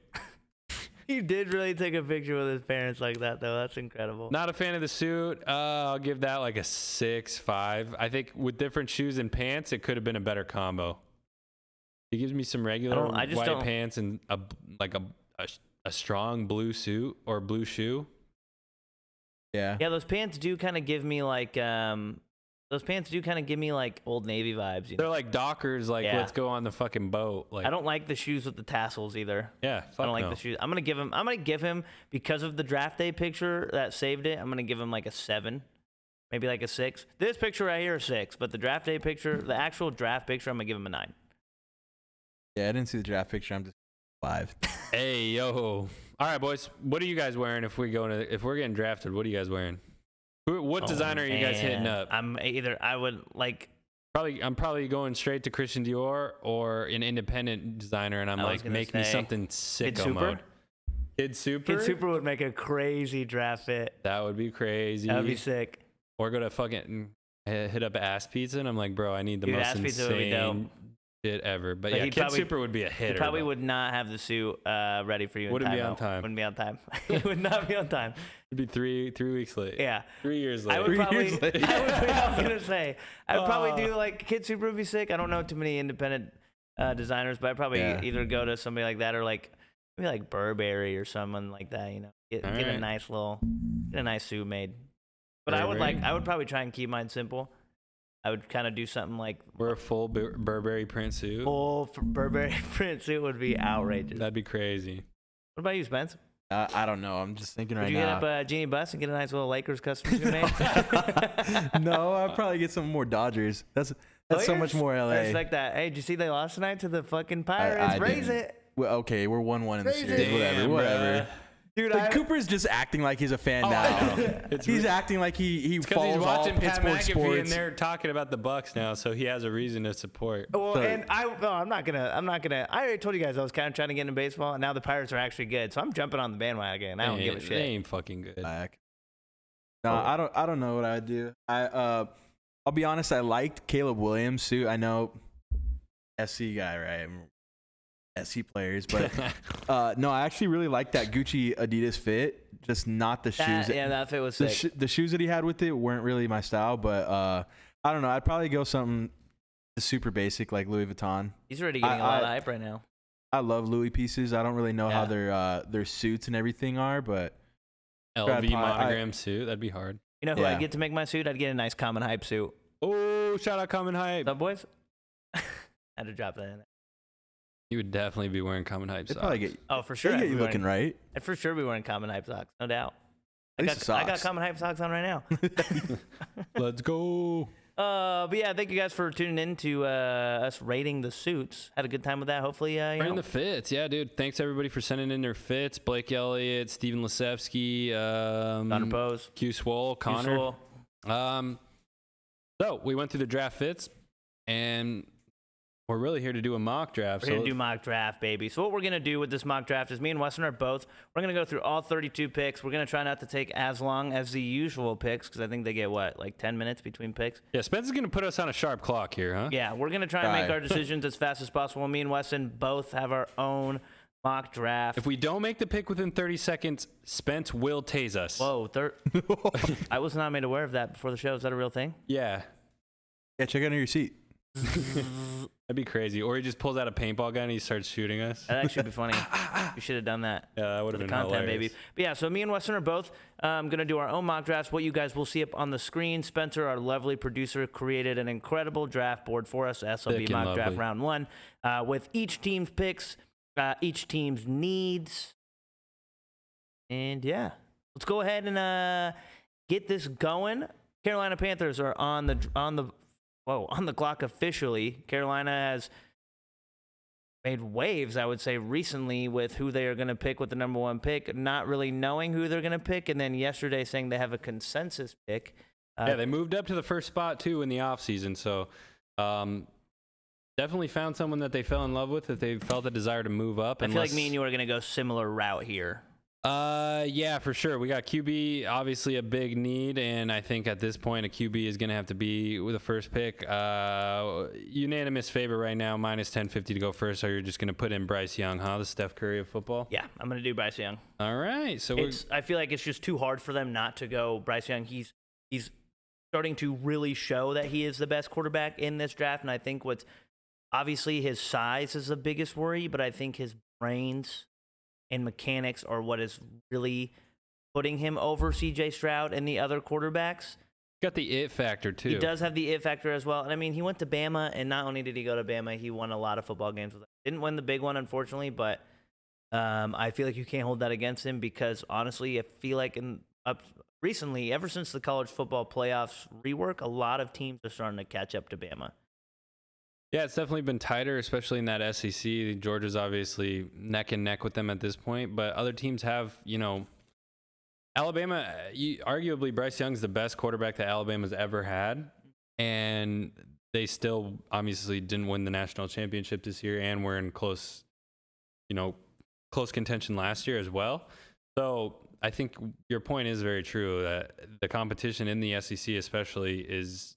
He did really take a picture with his parents like that, though. That's incredible. not a fan of the suit. I'll give that like a 6.5. I think with different shoes and pants, it could have been a better combo. He gives me some regular I just white don't- pants and a strong blue suit or blue shoe. Yeah. Yeah, those pants do kind of give me like Old Navy vibes. You know? They're like Dockers, like Yeah. let's go on the fucking boat. Like I don't like the shoes with the tassels either. yeah, fuck I don't like no. the shoes. I'm gonna give him because of the draft day picture that saved it. I'm gonna give him like a 7, maybe like a 6. This picture right here is 6, but the draft day picture, the actual draft picture, I'm gonna give him a 9. Yeah, I didn't see the draft picture. I'm just 5. Hey yo! All right, boys. What are you guys wearing if we're getting drafted? What are you guys wearing? What designer are you guys hitting up? I'm probably going straight to Christian Dior or an independent designer, and I'm I was like, gonna make me say, something Kid sicko Super. mode. Kid Super. Kid Super would make a crazy draft fit. That would be crazy. That'd be sick. Or go to fucking hit up Ass Pizza, and I'm like, bro, I need the Dude, most Ass Pizza would be dope. insane shit ever. But But yeah, he'd Kid probably- Super would be a hitter. He probably bro. would not have the suit ready for you. Wouldn't in be on timeout. time. Wouldn't be on time. It would not be on time. It'd be three weeks late. Yeah. 3 years late. I would 3 probably. years later. I was gonna say. I'd probably do like Kid Super would be sick. I don't know too many independent designers, but I'd probably Yeah. either go to somebody like that or like maybe like Burberry or someone like that. You know, get a Alright. nice suit made. But I would probably try and keep mine simple. I would kind of do something like Wear a full Burberry print suit. full Burberry print suit would be outrageous. That'd be crazy. What about you, Spence? I don't know. I'm just thinking Would right you hit now. up Genie Bus and get a nice little Lakers custom suit made? No, I'd probably get some more Dodgers. That's so much more LA. It's like that. Hey, did you see they lost tonight to the fucking Pirates? I Raise didn't. it. Well, okay, we're 1-1 in the Raise series. it. Damn, Whatever. bruh. Dude, Like, Cooper's just acting like he's a fan now. He's acting like he Because follows he's all watching Pat Pittsburgh McAfee sports. and they're talking about the Bucks now, so he has a reason to support. well, So- and I'm not gonna. I already told you guys I was kind of trying to get into baseball, and now the Pirates are actually good, so I'm jumping on the bandwagon. I don't give a They shit. ain't fucking good. Back. No, I don't know what I'd do. I'll be honest. I liked Caleb Williams' suit. I know SC guy, right? SC players, but no, I actually really liked that Gucci Adidas fit. Just not the shoes. That fit was The, sick. the shoes that he had with it weren't really my style, but I don't know. I'd probably go something super basic like Louis Vuitton. He's already getting a lot of hype right now. I love Louis pieces. I don't really know how Yeah. their suits and everything are, but LV I- monogram suit, that'd be hard. You know who Yeah. I'd get to make my suit? I'd get a nice Common Hype suit. Oh, shout out Common Hype. What's up, boys? Had to drop that in there. You would definitely be wearing Common Hype they socks. probably get, Oh, for sure. they I'd get be you looking wearing, right. I'd for sure be wearing Common Hype socks, no doubt. At least the I got socks. Common Hype socks on right now. Let's go. But yeah, thank you guys for tuning in to us rating the suits. Had a good time with that. Hopefully, you Wearing know. the fits. Yeah, dude. Thanks everybody for sending in their fits. Blake Elliott, Steven Lesevsky, Connor Pose. Q Swole, Connor. Usual. So we went through the draft fits, and We're really here to do a mock draft. We're going to do mock draft, baby. So what we're going to do with this mock draft is me and Weston are both. We're going to go through all 32 picks. We're going to try not to take as long as the usual picks because I think they get, like 10 minutes between picks? Yeah, Spence is going to put us on a sharp clock here, huh? Yeah, we're going to try and make our decisions as fast as possible. Me and Weston both have our own mock draft. If we don't make the pick within 30 seconds, Spence will tase us. Whoa, I was not made aware of that before the show. Is that a real thing? Yeah. Yeah, check under your seat. That'd be crazy. Or he just pulls out a paintball gun and he starts shooting us. That'd actually be funny. You should have done that. Yeah, that would have been content, hilarious. baby. But yeah, so me and Weston are both going to do our own mock drafts. What you guys will see up on the screen, Spencer, our lovely producer, created an incredible draft board for us, SLB Mock Draft Round 1, with each team's picks, each team's needs. And yeah, let's go ahead and get this going. Carolina Panthers are on the clock officially. Carolina has made waves, I would say, recently with who they are going to pick with the number 1 pick, not really knowing who they're going to pick, and then yesterday saying they have a consensus pick. Yeah, they moved up to the first spot, too, in the offseason, so definitely found someone that they fell in love with, that they felt a desire to move up. I feel like me and you are going to go similar route here. Yeah, for sure. We got QB, obviously a big need, and I think at this point a QB is going to have to be with the first pick. Unanimous favorite right now, minus 1050 to go first. So you're just going to put in Bryce Young, huh? The Steph Curry of football. Yeah, I'm going to do Bryce Young. All right. So I feel like it's just too hard for them not to go Bryce Young. He's starting to really show that he is the best quarterback in this draft, and I think what's obviously his size is the biggest worry, but I think his brains and mechanics are what is really putting him over C.J. Stroud and the other quarterbacks. Got the it factor, too. He does have the it factor as well. And I mean, he went to Bama, and not only did he go to Bama, he won a lot of football games with them. Didn't win the big one, unfortunately, but I feel like you can't hold that against him because, honestly, I feel like recently, ever since the college football playoffs rework, a lot of teams are starting to catch up to Bama. Yeah, it's definitely been tighter, especially in that SEC. Georgia's obviously neck and neck with them at this point, but other teams have, Alabama, arguably Bryce Young's the best quarterback that Alabama's ever had, and they still obviously didn't win the national championship this year and were in close contention last year as well. So I think your point is very true that the competition in the SEC especially is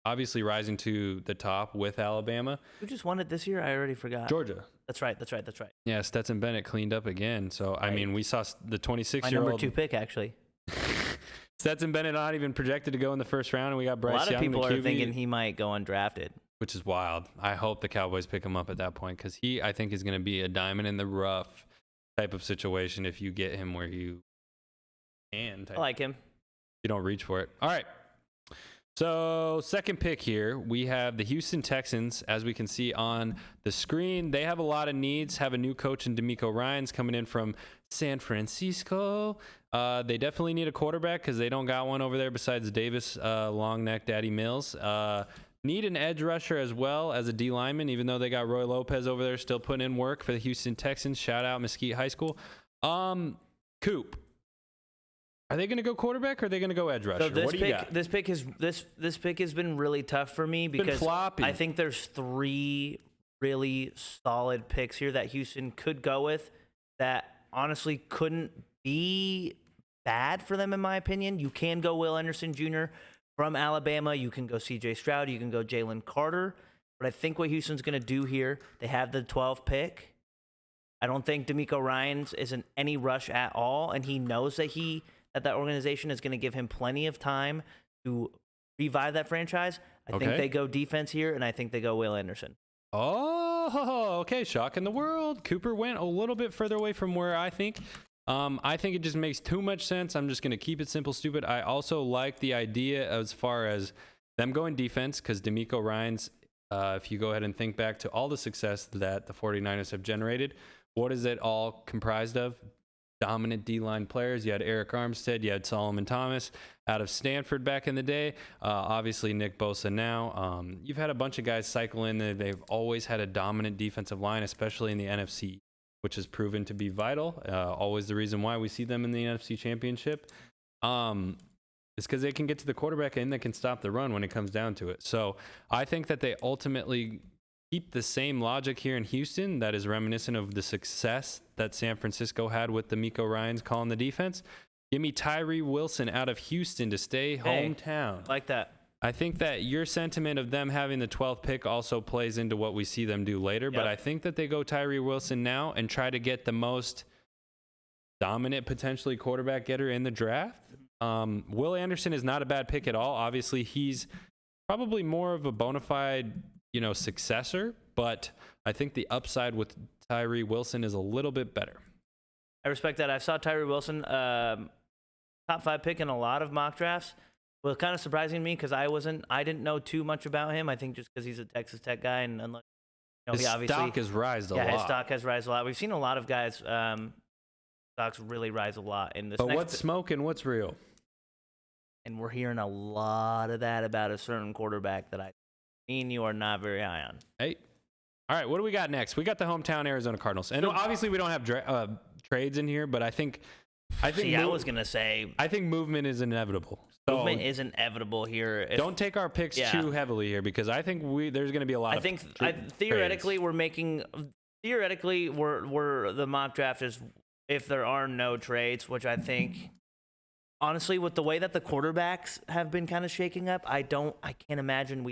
obviously rising to the top with Alabama. Who just won it this year? I already forgot. Georgia. That's right. Yeah, Stetson Bennett cleaned up again. So, right. I mean, we saw the 26-year-old. My number 2 pick, actually. Stetson Bennett not even projected to go in the first round, and we got Bryce Young. A lot of people are thinking he might go undrafted. Which is wild. I hope the Cowboys pick him up at that point because he, I think, is going to be a diamond in the rough type of situation if you get him where you can. I like him. You don't reach for it. All right. So, second pick here, we have the Houston Texans. As we can see on the screen, they have a lot of needs, have a new coach in D'Amico Ryans coming in from San Francisco. They definitely need a quarterback because they don't got one over there besides Davis, long neck, Daddy Mills. Need an edge rusher as well as a D lineman, even though they got Roy Lopez over there still putting in work for the Houston Texans. Shout out Mesquite High School. Coop. Are they going to go quarterback or are they going to go edge rusher? So what do you got? This pick has been really tough for me because I think there's 3 really solid picks here that Houston could go with that honestly couldn't be bad for them in my opinion. You can go Will Anderson Jr. from Alabama. You can go C.J. Stroud. You can go Jalen Carter. But I think what Houston's going to do here, they have the 12th pick. I don't think D'Amico Ryans is in any rush at all, and he knows that that organization is going to give him plenty of time to revive that franchise. I think they go defense here, and I think they go Will Anderson. Oh, okay. Shock in the world. Cooper went a little bit further away from where I think. I think it just makes too much sense. I'm just going to keep it simple, stupid. I also like the idea as far as them going defense because D'Amico Ryans, if you go ahead and think back to all the success that the 49ers have generated, what is it all comprised of? Dominant D-line players. You had Eric Armstead. You had Solomon Thomas out of Stanford back in the day. Obviously, Nick Bosa now. You've had a bunch of guys cycle in. They've always had a dominant defensive line, especially in the NFC, which has proven to be vital. Always the reason why we see them in the NFC Championship. It's because they can get to the quarterback and they can stop the run when it comes down to it. So I think that they ultimately keep the same logic here in Houston that is reminiscent of the success that San Francisco had with the Miko Ryans calling the defense. Give me Tyree Wilson out of Houston to stay hometown. Like that. I think that your sentiment of them having the 12th pick also plays into what we see them do later, but I think that they go Tyree Wilson now and try to get the most dominant, potentially quarterback getter in the draft. Will Anderson is not a bad pick at all. Obviously, he's probably more of a bona fide, successor, but I think the upside with Tyree Wilson is a little bit better. I respect that. I saw Tyree Wilson top 5 pick in a lot of mock drafts. Well, kind of surprising to me because I didn't know too much about him. I think just because he's a Texas Tech guy, and unless his stock has risen a lot. Yeah, his stock has risen a lot. We've seen a lot of guys stocks really rise a lot in this. But what's smoke and what's real? And we're hearing a lot of that about a certain quarterback that you are not very high on. Hey, all right, what do we got next? We got the hometown Arizona Cardinals, and obviously we don't have trades in here, but I think. I was gonna say. I think movement is inevitable. So movement is inevitable here. Don't take our picks too heavily here because I think there's going to be a lot. Theoretically we're the mock draft is if there are no trades, which I think honestly with the way that the quarterbacks have been kind of shaking up, I can't imagine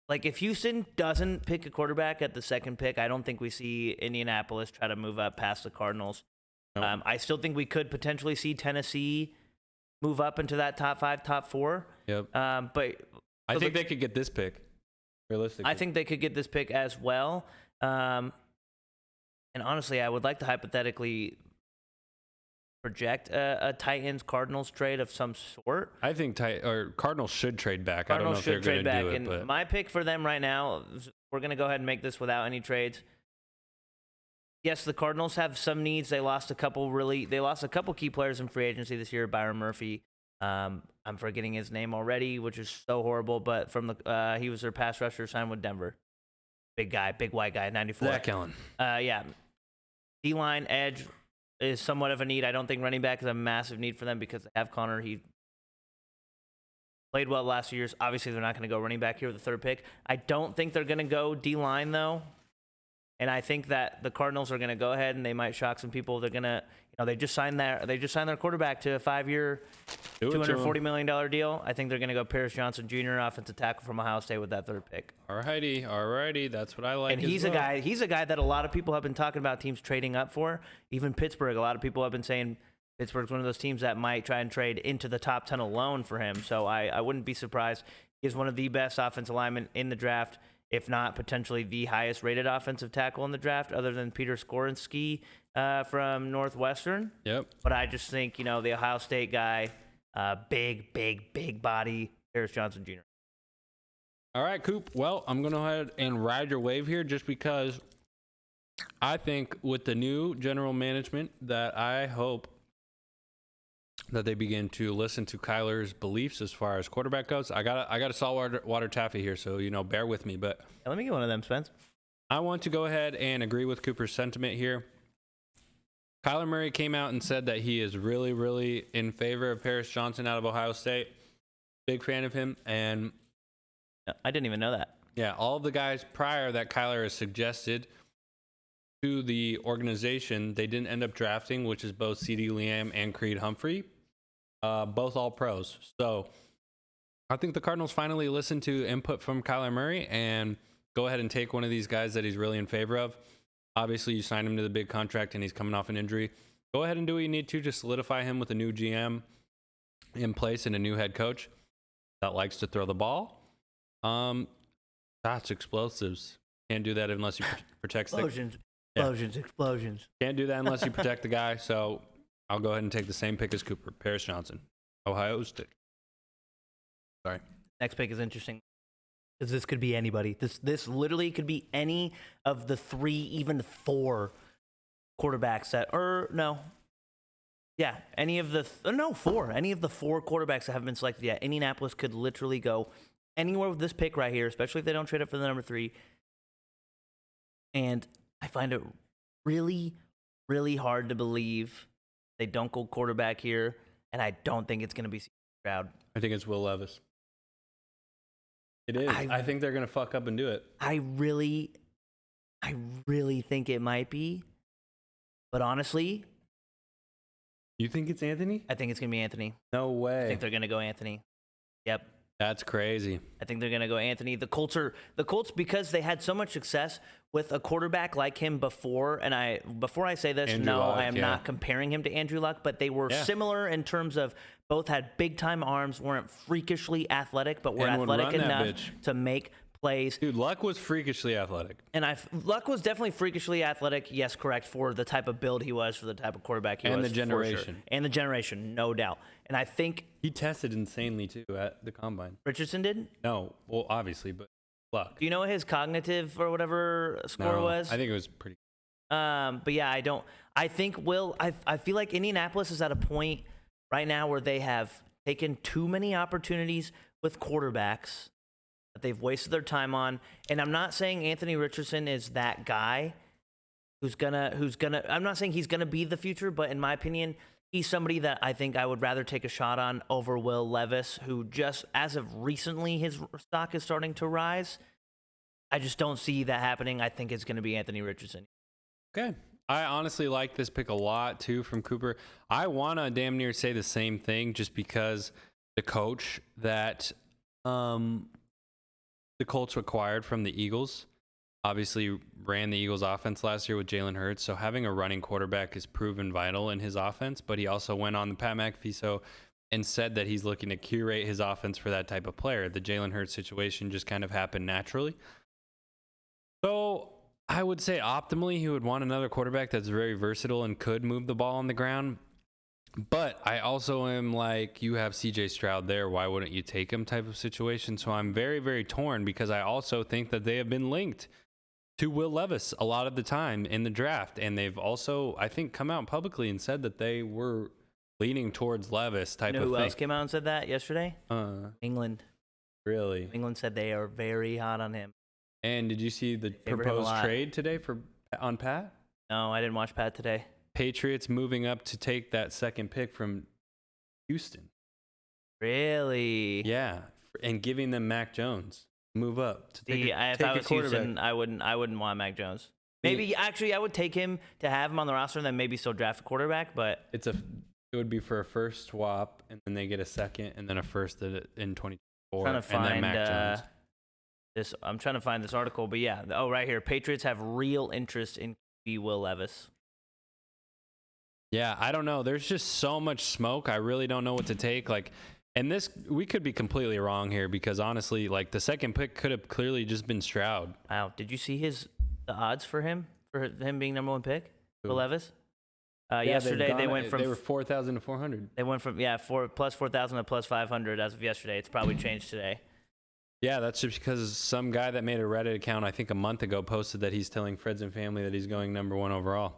like if Houston doesn't pick a quarterback at the second pick, I don't think we see Indianapolis try to move up past the Cardinals. Nope. I still think we could potentially see Tennessee move up into that top 5, top 4. Yep. But I think they could get this pick. Realistically, I think they could get this pick as well. And honestly, I would like to hypothetically project a Titans-Cardinals trade of some sort. I think Cardinals should trade back. Cardinals I don't know if they're going to do it. And but my pick for them right now, we're going to go ahead and make this without any trades. Yes, the Cardinals have some needs. They lost a couple key players in free agency this year. Byron Murphy. I'm forgetting his name already, which is so horrible. But he was their pass rusher, signed with Denver. Big guy, big white guy, 94. Zach Allen. Yeah. D-line, edge is somewhat of a need. I don't think running back is a massive need for them because they have Connor. He played well the last few years. Obviously, they're not going to go running back here with the 3rd pick. I don't think they're going to go D-line, though. And I think that the Cardinals are going to go ahead and they might shock some people. They're going to, they just signed their quarterback to a 5-year, $240 million deal. I think they're going to go Paris Johnson Jr., offensive tackle from Ohio State with that 3rd pick. Alrighty. That's what I like. And he's a guy that a lot of people have been talking about teams trading up for. Even Pittsburgh, a lot of people have been saying Pittsburgh's one of those teams that might try and trade into the top 10 alone for him. So I wouldn't be surprised. He's one of the best offensive linemen in the draft, if not potentially the highest rated offensive tackle in the draft, other than Peter Skoronski from Northwestern. Yep. But I just think, the Ohio State guy, big body, Paris Johnson Jr. All right, Coop. Well, I'm going to go ahead and ride your wave here just because I think with the new general management that I hope that they begin to listen to Kyler's beliefs as far as quarterback goes. I got a saltwater taffy here, so bear with me. But let me get one of them, Spence. I want to go ahead and agree with Cooper's sentiment here. Kyler Murray came out and said that he is really, really in favor of Paris Johnson out of Ohio State. Big fan of him, and I didn't even know that. Yeah, all the guys prior that Kyler has suggested to the organization, they didn't end up drafting, which is both CeeDee Lamb and Creed Humphrey. Both all pros. So I think the Cardinals finally listened to input from Kyler Murray and go ahead and take one of these guys that he's really in favor of. Obviously, you signed him to the big contract and he's coming off an injury. Go ahead and do what you need to. Just solidify him with a new GM in place and a new head coach that likes to throw the ball. That's explosives. Can't do that unless you protect Explosions. Can't do that unless you protect the guy. So I'll go ahead and take the same pick as Cooper. Paris Johnson, Ohio State. Sorry. Next pick is interesting because this could be anybody. This literally could be any of the 3, even 4 quarterbacks any of the 4. Any of the 4 quarterbacks that have been selected yet. Indianapolis could literally go anywhere with this pick right here, especially if they don't trade up for the number 3. And I find it really, really hard to believe they don't go quarterback here, and I don't think it's going to be Stroud. I think it's Will Levis. It is. I think they're gonna fuck up and do it. I really think it might be. But honestly, You think it's Anthony? I think it's gonna be Anthony. No way. I think they're gonna go Anthony. Yep. That's crazy. I think they're going to go Anthony. The Colts, because they had so much success with a quarterback like him before, and before I say this, Andrew Luck, I am not comparing him to Andrew Luck, but they were similar in terms of both had big-time arms, weren't freakishly athletic, but were athletic enough to make plays. Dude, Luck was freakishly athletic. And Luck was definitely freakishly athletic, yes, correct, for the type of build he was, for the type of quarterback he was. And the generation. For sure. And the generation, no doubt. And I think he tested insanely, too, at the Combine. Richardson did? No. Well, obviously, but Luck. Do you know what his cognitive or whatever score was? I think it was pretty. But yeah, I think I feel like Indianapolis is at a point right now where they have taken too many opportunities with quarterbacks that they've wasted their time on. And I'm not saying Anthony Richardson is that guy who's gonna I'm not saying he's gonna be the future, but in my opinion, he's somebody that I think I would rather take a shot on over Will Levis, who just as of recently his stock is starting to rise. I just don't see that happening. I think it's gonna be Anthony Richardson. Okay. I honestly like this pick a lot too from Cooper. I wanna damn near say the same thing just because the coach that the Colts acquired from the Eagles obviously ran the Eagles offense last year with Jalen Hurts. So having a running quarterback is proven vital in his offense, but he also went on the Pat McAfee show and said that he's looking to curate his offense for that type of player. The Jalen Hurts situation just kind of happened naturally. So I would say optimally he would want another quarterback that's very versatile and could move the ball on the ground. But I also am like, you have CJ Stroud there. Why wouldn't you take him type of situation? So I'm very, very torn because I also think that they have been linked to Will Levis a lot of the time in the draft. And they've also, I think, come out publicly and said that they were leaning towards Levis type of thing. Who else came out and said that yesterday? England. Really? England said they are very hot on him. And did you see the proposed trade today on Pat? No, I didn't watch Pat today. Patriots moving up to take that second pick from Houston. Really? Yeah, and giving them Mac Jones. Move up to take if I was Houston, I wouldn't want Mac Jones. Maybe actually I would take him to have him on the roster and then maybe still draft a quarterback, but it would be for a first swap and then they get a second and then a first in 2024 and then Mac Jones. I'm trying to find this article, but yeah, right here. Patriots have real interest in Will Levis. Yeah, I don't know. There's just so much smoke. I really don't know what to take. And this, we could be completely wrong here because honestly, the second pick could have clearly just been Stroud. Wow. Did you see the odds for him being number one pick? Will Levis? Yesterday they were 4,000 to 400. They went from plus 4,000 to plus 500 as of yesterday. It's probably changed today. Yeah, that's just because some guy that made a Reddit account, I think a month ago, posted that he's telling friends and family that he's going number one overall.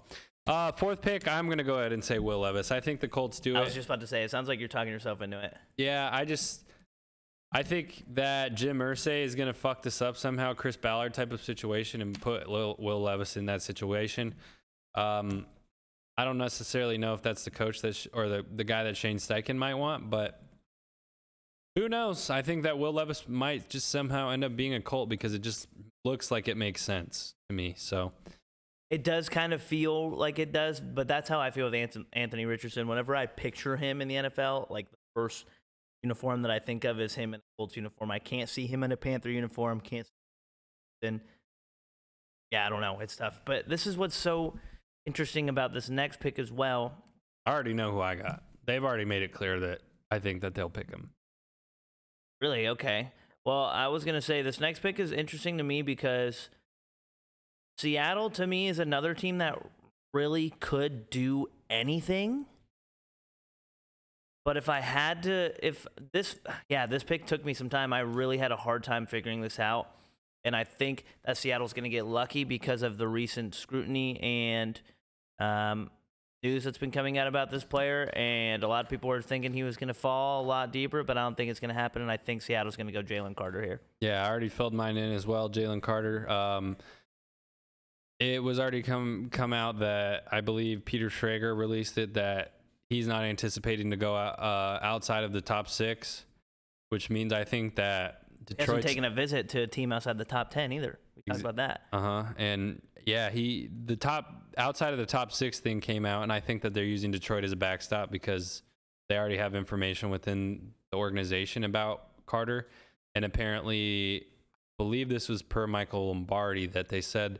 Fourth pick, I'm going to go ahead and say Will Levis. I think the Colts do it. I was just about to say, it sounds like you're talking yourself into it. Yeah, I think that Jim Irsay is going to fuck this up somehow, Chris Ballard type of situation, and put Will Levis in that situation. I don't necessarily know if that's the coach or the guy that Shane Steichen might want, but who knows? I think that Will Levis might just somehow end up being a Colt because it just looks like it makes sense to me. So it does kind of feel like it does, but that's how I feel with Anthony Richardson. Whenever I picture him in the NFL, the first uniform that I think of is him in a Colts uniform. I can't see him in a Panther uniform. Yeah, I don't know. It's tough. But this is what's so interesting about this next pick as well. I already know who I got. They've already made it clear that I think that they'll pick him. Really? Okay. Well, I was going to say this next pick is interesting to me because Seattle, to me, is another team that really could do anything. But if I had to, this pick took me some time. I really had a hard time figuring this out. And I think that Seattle's going to get lucky because of the recent scrutiny and news that's been coming out about this player. And a lot of people were thinking he was going to fall a lot deeper, but I don't think it's going to happen. And I think Seattle's going to go Jalen Carter here. Yeah, I already filled mine in as well, Jalen Carter. It was already come out that I believe Peter Schrager released it that he's not anticipating to go outside of the top 6, which means I think that Hasn't taken a visit to a team outside the top 10 either. We talked about that. And yeah, outside of the top 6 thing came out, and I think that they're using Detroit as a backstop because they already have information within the organization about Carter. And apparently, I believe this was per Michael Lombardi, that they said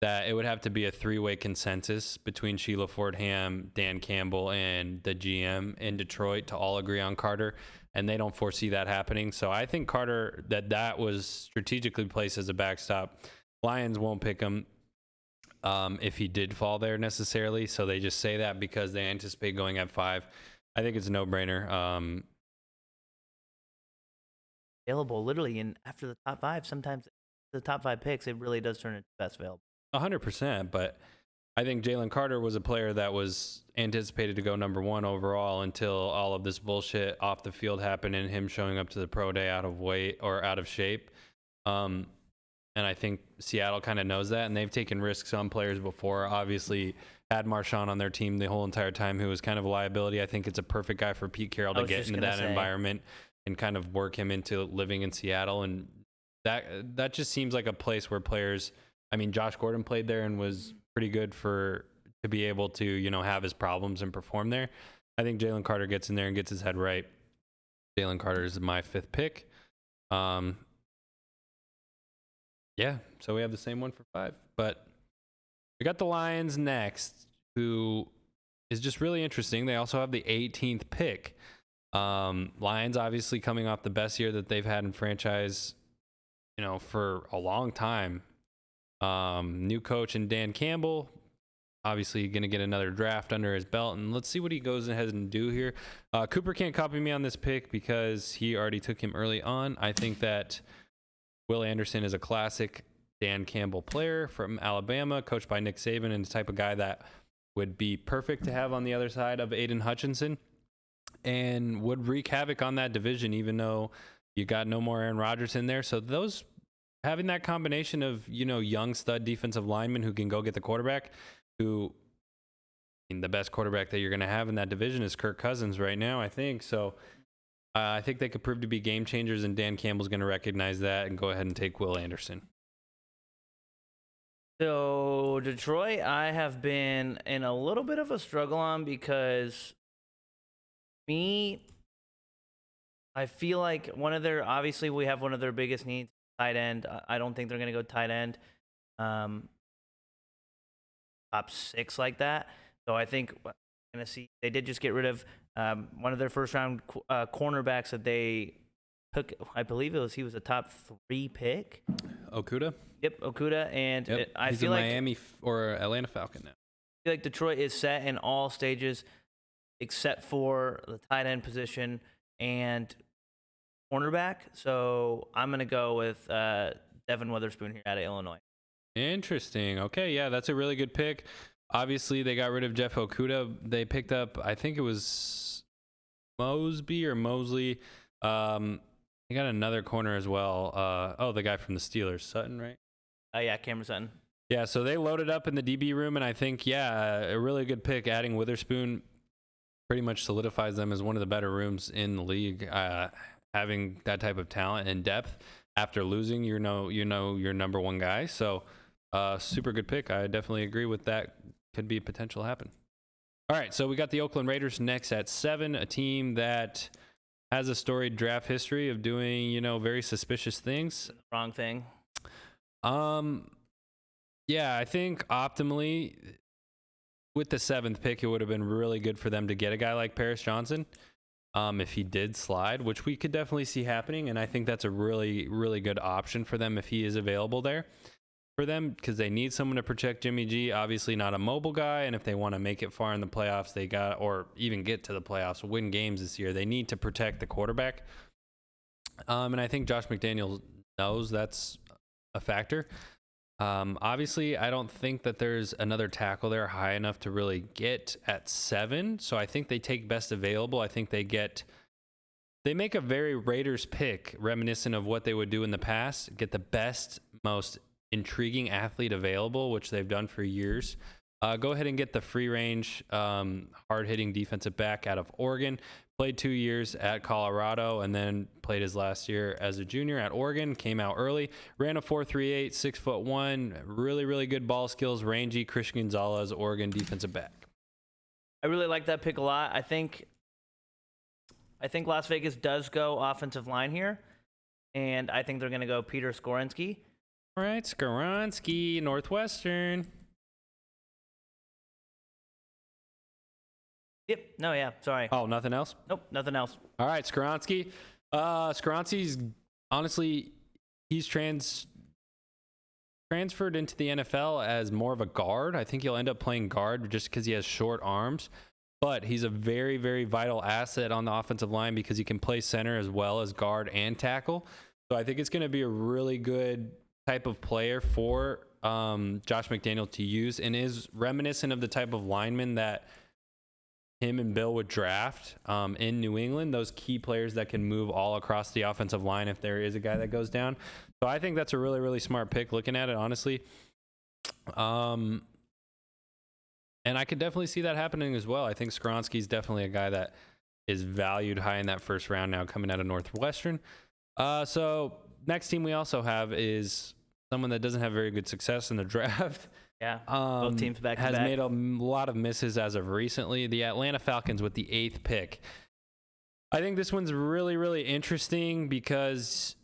that it would have to be a 3-way consensus between Sheila Fordham, Dan Campbell, and the GM in Detroit to all agree on Carter, and they don't foresee that happening. So I think Carter, that was strategically placed as a backstop. Lions won't pick him if he did fall there necessarily, so they just say that because they anticipate going at 5. I think it's a no-brainer. Available literally after the top 5. Sometimes the top 5 picks, it really does turn into best available. 100%, but I think Jalen Carter was a player that was anticipated to go number 1 overall until all of this bullshit off the field happened and him showing up to the pro day out of weight or out of shape. And I think Seattle kind of knows that, and they've taken risks on players before. Obviously, had Marshawn on their team the whole entire time, who was kind of a liability. I think it's a perfect guy for Pete Carroll to get into that environment and kind of work him into living in Seattle. And that just seems like a place where players, I mean, Josh Gordon played there and was pretty good to be able to, have his problems and perform there. I think Jalen Carter gets in there and gets his head right. Jalen Carter is my 5th pick. Yeah, so we have the same one for 5. But we got the Lions next, who is just really interesting. They also have the 18th pick. Lions obviously coming off the best year that they've had in franchise, for a long time. New coach in Dan Campbell, obviously going to get another draft under his belt, and let's see what he goes ahead and do here. Cooper can't copy me on this pick because he already took him early on. I think that Will Anderson is a classic Dan Campbell player from Alabama, coached by Nick Saban, and the type of guy that would be perfect to have on the other side of Aiden Hutchinson and would wreak havoc on that division, even though you got no more Aaron Rodgers in there. So having that combination of, young stud defensive linemen who can go get the quarterback, the best quarterback that you're going to have in that division is Kirk Cousins right now, I think. So I think they could prove to be game changers, and Dan Campbell's going to recognize that and go ahead and take Will Anderson. So Detroit, I have been in a little bit of a struggle on because I feel like obviously we have one of their biggest needs, tight end. I don't think they're going to go tight end top 6 like that. So I think we're going to see, they did just get rid of one of their first round cornerbacks that they took. I believe he was a top 3 pick. Okudah? Yep, Okudah. And yep. I feel like Miami or Atlanta Falcon now. I feel like Detroit is set in all stages except for the tight end position and cornerback. So I'm going to go with Devin Witherspoon here out of Illinois. Interesting. Okay, yeah, that's a really good pick. Obviously, they got rid of Jeff Okudah. They picked up, I think it was Mosby or Mosley. They got another corner as well. The guy from the Steelers, Sutton, right? Yeah, Cameron Sutton. Yeah, so they loaded up in the DB room, and I think, a really good pick. Adding Witherspoon pretty much solidifies them as one of the better rooms in the league. Having that type of talent and depth after losing, your number 1 guy. So, super good pick. I definitely agree with that. Could be a potential happen. All right, so we got the Oakland Raiders next at 7, a team that has a storied draft history of doing, very suspicious things. Wrong thing. Yeah, I think optimally with the 7th pick, it would have been really good for them to get a guy like Paris Johnson. If he did slide, which we could definitely see happening. And I think that's a really, really good option for them if he is available there for them, because they need someone to protect Jimmy G. Obviously not a mobile guy. And if they want to make it far in the playoffs, or even get to the playoffs, win games this year, they need to protect the quarterback. And I think Josh McDaniels knows that's a factor. Obviously, I don't think that there's another tackle there high enough to really get at 7. So I think they take best available. I think they make a very Raiders pick reminiscent of what they would do in the past. Get the best, most intriguing athlete available, which they've done for years. Go ahead and get the free range, hard hitting defensive back out of Oregon. Played 2 years at Colorado and then played his last year as a junior at Oregon. Came out early, ran a 4.38, 6'1", really, really good ball skills, rangy. Christian Gonzalez, Oregon defensive back. I really like that pick a lot. I think Las Vegas does go offensive line here, and I think they're going to go Peter Skoronski. All right, Skoronski, Northwestern. Yep. No, yeah. Sorry. Oh, nothing else? Nope. Nothing else. All right, Skoronski. Skoronski's honestly, he's transferred into the NFL as more of a guard. I think he'll end up playing guard just because he has short arms. But he's a very, very vital asset on the offensive line because he can play center as well as guard and tackle. So I think it's going to be a really good type of player for Josh McDaniel to use, and is reminiscent of the type of lineman that him and Bill would draft in New England, those key players that can move all across the offensive line if there is a guy that goes down. So I think that's a really, really smart pick looking at it, honestly. And I could definitely see that happening as well. I think Skoronski's definitely a guy that is valued high in that first round now coming out of Northwestern. So next team we also have is someone that doesn't have very good success in the draft. Yeah, both teams back to has back. made a lot of misses as of recently. The Atlanta Falcons with the 8th pick. I think this one's really, really interesting because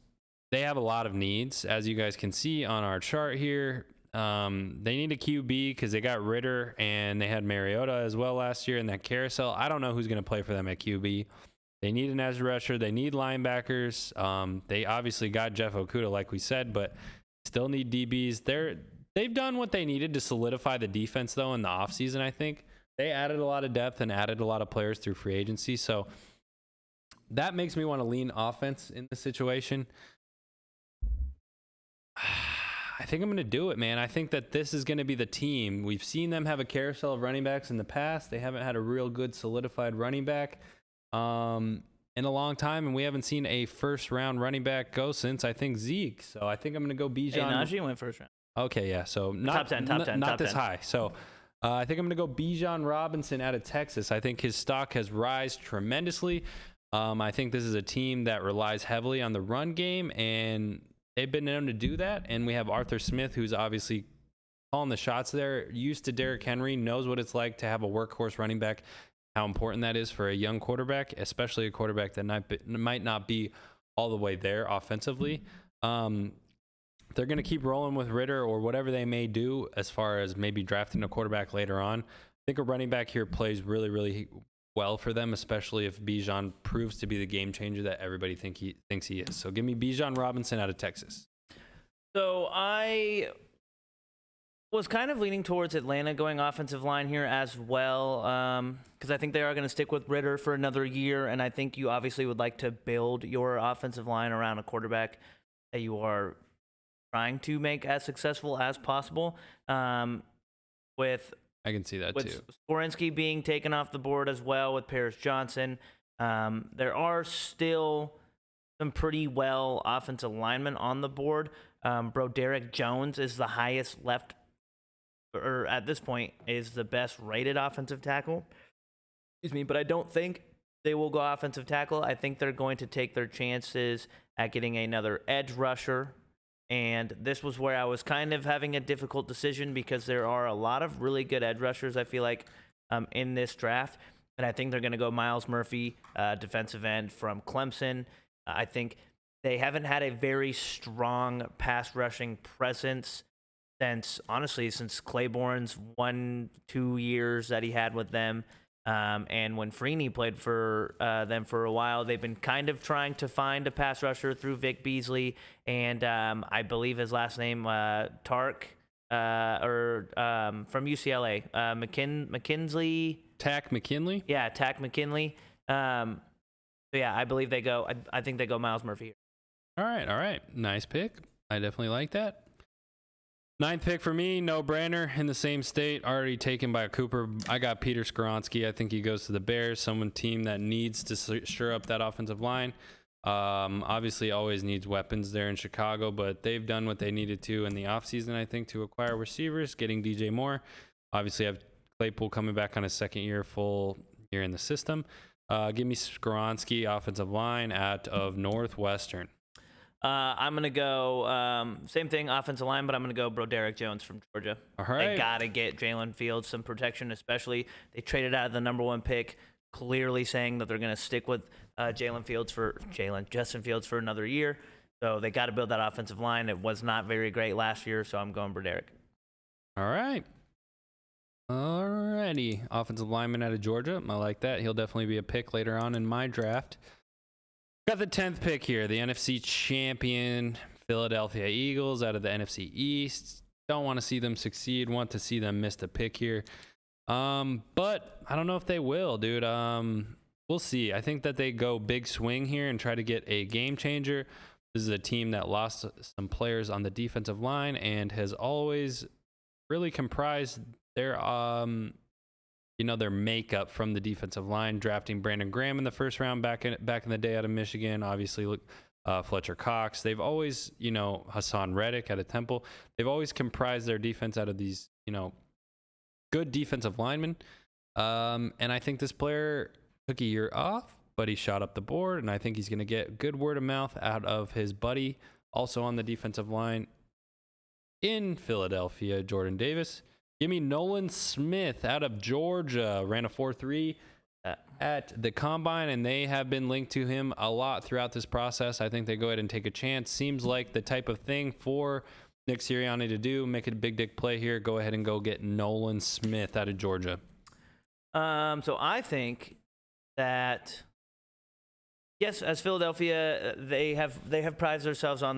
they have a lot of needs, as you guys can see on our chart here. They need a QB because they got Ritter and they had Mariota as well last year in that carousel. I don't know who's going to play for them at QB. They need an edge rusher. They need linebackers. They obviously got Jeff Okudah, like we said, but still need DBs. They've done what they needed to solidify the defense, though, in the offseason, I think. They added a lot of depth and added a lot of players through free agency. So that makes me want to lean offense in this situation. I think I'm going to do it, man. I think that this is going to be the team. We've seen them have a carousel of running backs in the past. They haven't had a real good solidified running back in a long time, and we haven't seen a first-round running back go since, I think, Zeke. So I think I'm going to go Bijan. Hey, Najee went first round. Okay, yeah. So not top 10, not top this 10. high. So I think I'm going to go Bijan Robinson out of Texas. I think his stock has risen tremendously. I think this is a team that relies heavily on the run game, and they've been known to do that. And we have Arthur Smith, who's obviously calling the shots there, used to Derrick Henry, knows what it's like to have a workhorse running back, how important that is for a young quarterback, especially a quarterback that might not be all the way there offensively. They're going to keep rolling with Ritter or whatever they may do as far as maybe drafting a quarterback later on. I think a running back here plays really, really well for them, especially if Bijan proves to be the game changer that everybody thinks he is. So give me Bijan Robinson out of Texas. So I was kind of leaning towards Atlanta going offensive line here as well, because I think they are going to stick with Ritter for another year, and I think you obviously would like to build your offensive line around a quarterback that you are trying to make as successful as possible. With I can see that too. Skoronski being taken off the board as well with Paris Johnson, there are still some pretty well offensive linemen on the board. Derek Jones is the highest left, or at this point is the best rated offensive tackle. Excuse me, but I don't think they will go offensive tackle. I think they're going to take their chances at getting another edge rusher. And this was where I was kind of having a difficult decision because there are a lot of really good edge rushers, I feel like, in this draft. And I think they're going to go Miles Murphy, defensive end from Clemson. I think they haven't had a very strong pass rushing presence since Claiborne's 1-2 years that he had with them. And when Freeney played for them for a while, they've been kind of trying to find a pass rusher through Vic Beasley and I believe his last name Tark from UCLA, McKinley. Tack McKinley. Yeah, Tack McKinley. So yeah, I believe they go. I think they go Miles Murphy here. All right, nice pick. I definitely like that. 9th pick for me, no brainer, in the same state, already taken by a Cooper. I got Peter Skoronski. I think he goes to the Bears, team that needs to shore up that offensive line. Obviously always needs weapons there in Chicago, but they've done what they needed to in the offseason, I think, to acquire receivers, getting DJ Moore. Obviously have Claypool coming back on his second year, full year in the system. Give me Skoronski, offensive line out of Northwestern. I'm going to go, same thing, offensive line, but I'm going to go Broderick Jones from Georgia. All right. They got to get Jalen Fields some protection, especially they traded out of the number 1 pick, clearly saying that they're going to stick with Justin Fields for another year. So they got to build that offensive line. It was not very great last year, so I'm going Broderick. All right. Alrighty. Offensive lineman out of Georgia. I like that. He'll definitely be a pick later on in my draft. Got the 10th pick here. The NFC champion Philadelphia Eagles out of the NFC East. Don't want to see them succeed. Want to see them miss the pick here. But I don't know if they will, dude. We'll see. I think that they go big swing here and try to get a game changer. This is a team that lost some players on the defensive line and has always really comprised their their makeup from the defensive line, drafting Brandon Graham in the first round back in the day out of Michigan. Obviously, Fletcher Cox. They've always, Hassan Reddick out of Temple. They've always comprised their defense out of these, good defensive linemen. And I think this player took a year off, but he shot up the board, and I think he's going to get good word of mouth out of his buddy, also on the defensive line in Philadelphia, Jordan Davis. Give me Nolan Smith out of Georgia. Ran a 4.3 at the combine, and they have been linked to him a lot throughout this process. I think they go ahead and take a chance. Seems like the type of thing for Nick Sirianni to do. Make it a big dick play here. Go ahead and go get Nolan Smith out of Georgia. So I think that yes, as Philadelphia, they have prided themselves on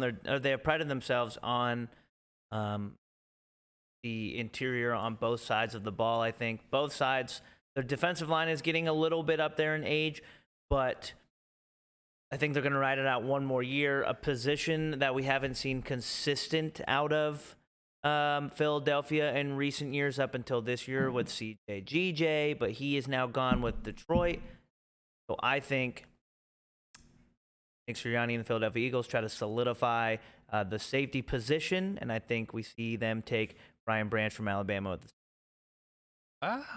the interior on both sides of the ball. I think both sides, their defensive line is getting a little bit up there in age, but I think they're going to ride it out one more year. A position that we haven't seen consistent out of Philadelphia in recent years up until this year with CJ, but he is now gone with Detroit. So I think Nick Sirianni and the Philadelphia Eagles try to solidify the safety position, and I think we see them take Brian Branch from Alabama.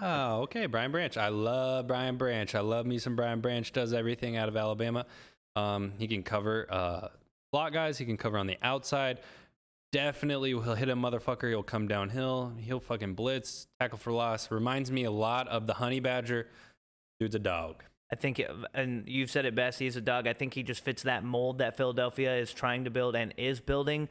Okay, Brian Branch. I love Brian Branch. I love me some Brian Branch. Does everything out of Alabama. He can cover slot guys. He can cover on the outside. Definitely he'll hit a motherfucker. He'll come downhill. He'll fucking blitz, tackle for loss. Reminds me a lot of the Honey Badger. Dude's a dog. I think, and you've said it best, he's a dog. I think he just fits that mold that Philadelphia is trying to build and is building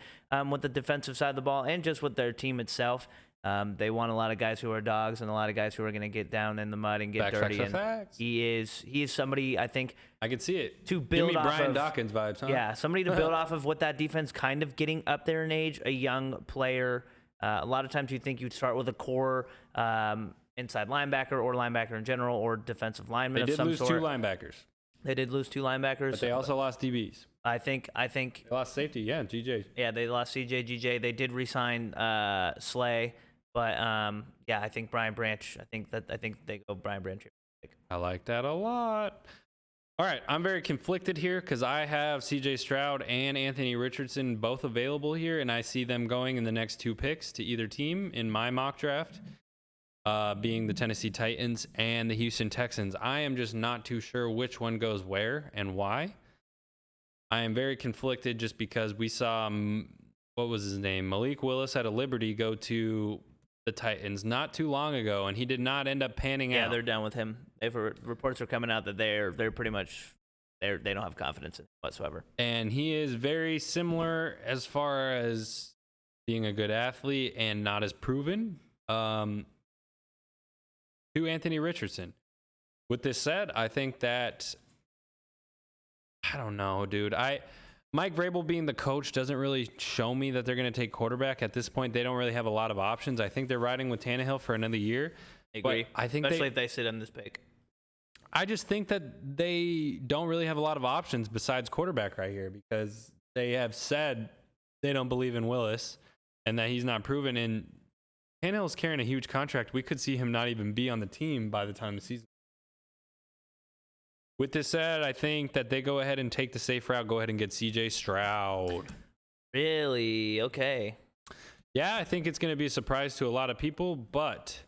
with the defensive side of the ball and just with their team itself. They want a lot of guys who are dogs and a lot of guys who are going to get down in the mud and get dirty. Facts. He is somebody, I think. I can see it. To build Give me off Brian of, Dawkins vibes, huh? Yeah, somebody to build off of what that defense kind of getting up there in age, a young player. A lot of times you think you'd start with a core inside linebacker or linebacker in general or defensive lineman of some sort. They did lose 2 linebackers. They did lose 2 linebackers. But they also lost DBs. I think they lost safety, yeah, GJ. Yeah, they lost GJ. They did re-sign Slay, but yeah, I think Brian Branch. I think they go Brian Branch. I like that a lot. All right, I'm very conflicted here because I have CJ Stroud and Anthony Richardson both available here, and I see them going in the next 2 picks to either team in my mock draft. Being the Tennessee Titans and the Houston Texans. I am just not too sure which one goes where and why. I am very conflicted just because we saw, what was his name? Malik Willis out of Liberty go to the Titans not too long ago, and he did not end up panning out. Yeah, they're done with him. Reports are coming out that they're pretty much, they don't have confidence in him whatsoever. And he is very similar as far as being a good athlete and not as proven. To Anthony Richardson. With this said, I think that, I don't know, dude. Mike Vrabel being the coach doesn't really show me that they're going to take quarterback. At this point, they don't really have a lot of options. I think they're riding with Tannehill for another year. I agree. I think especially if they sit on this pick. I just think that they don't really have a lot of options besides quarterback right here because they have said they don't believe in Willis and that he's not proven. And Tannehill's carrying a huge contract. We could see him not even be on the team by the time the season. With this said, I think that they go ahead and take the safe route. Go ahead and get CJ Stroud. Really? Okay. Yeah, I think it's going to be a surprise to a lot of people, but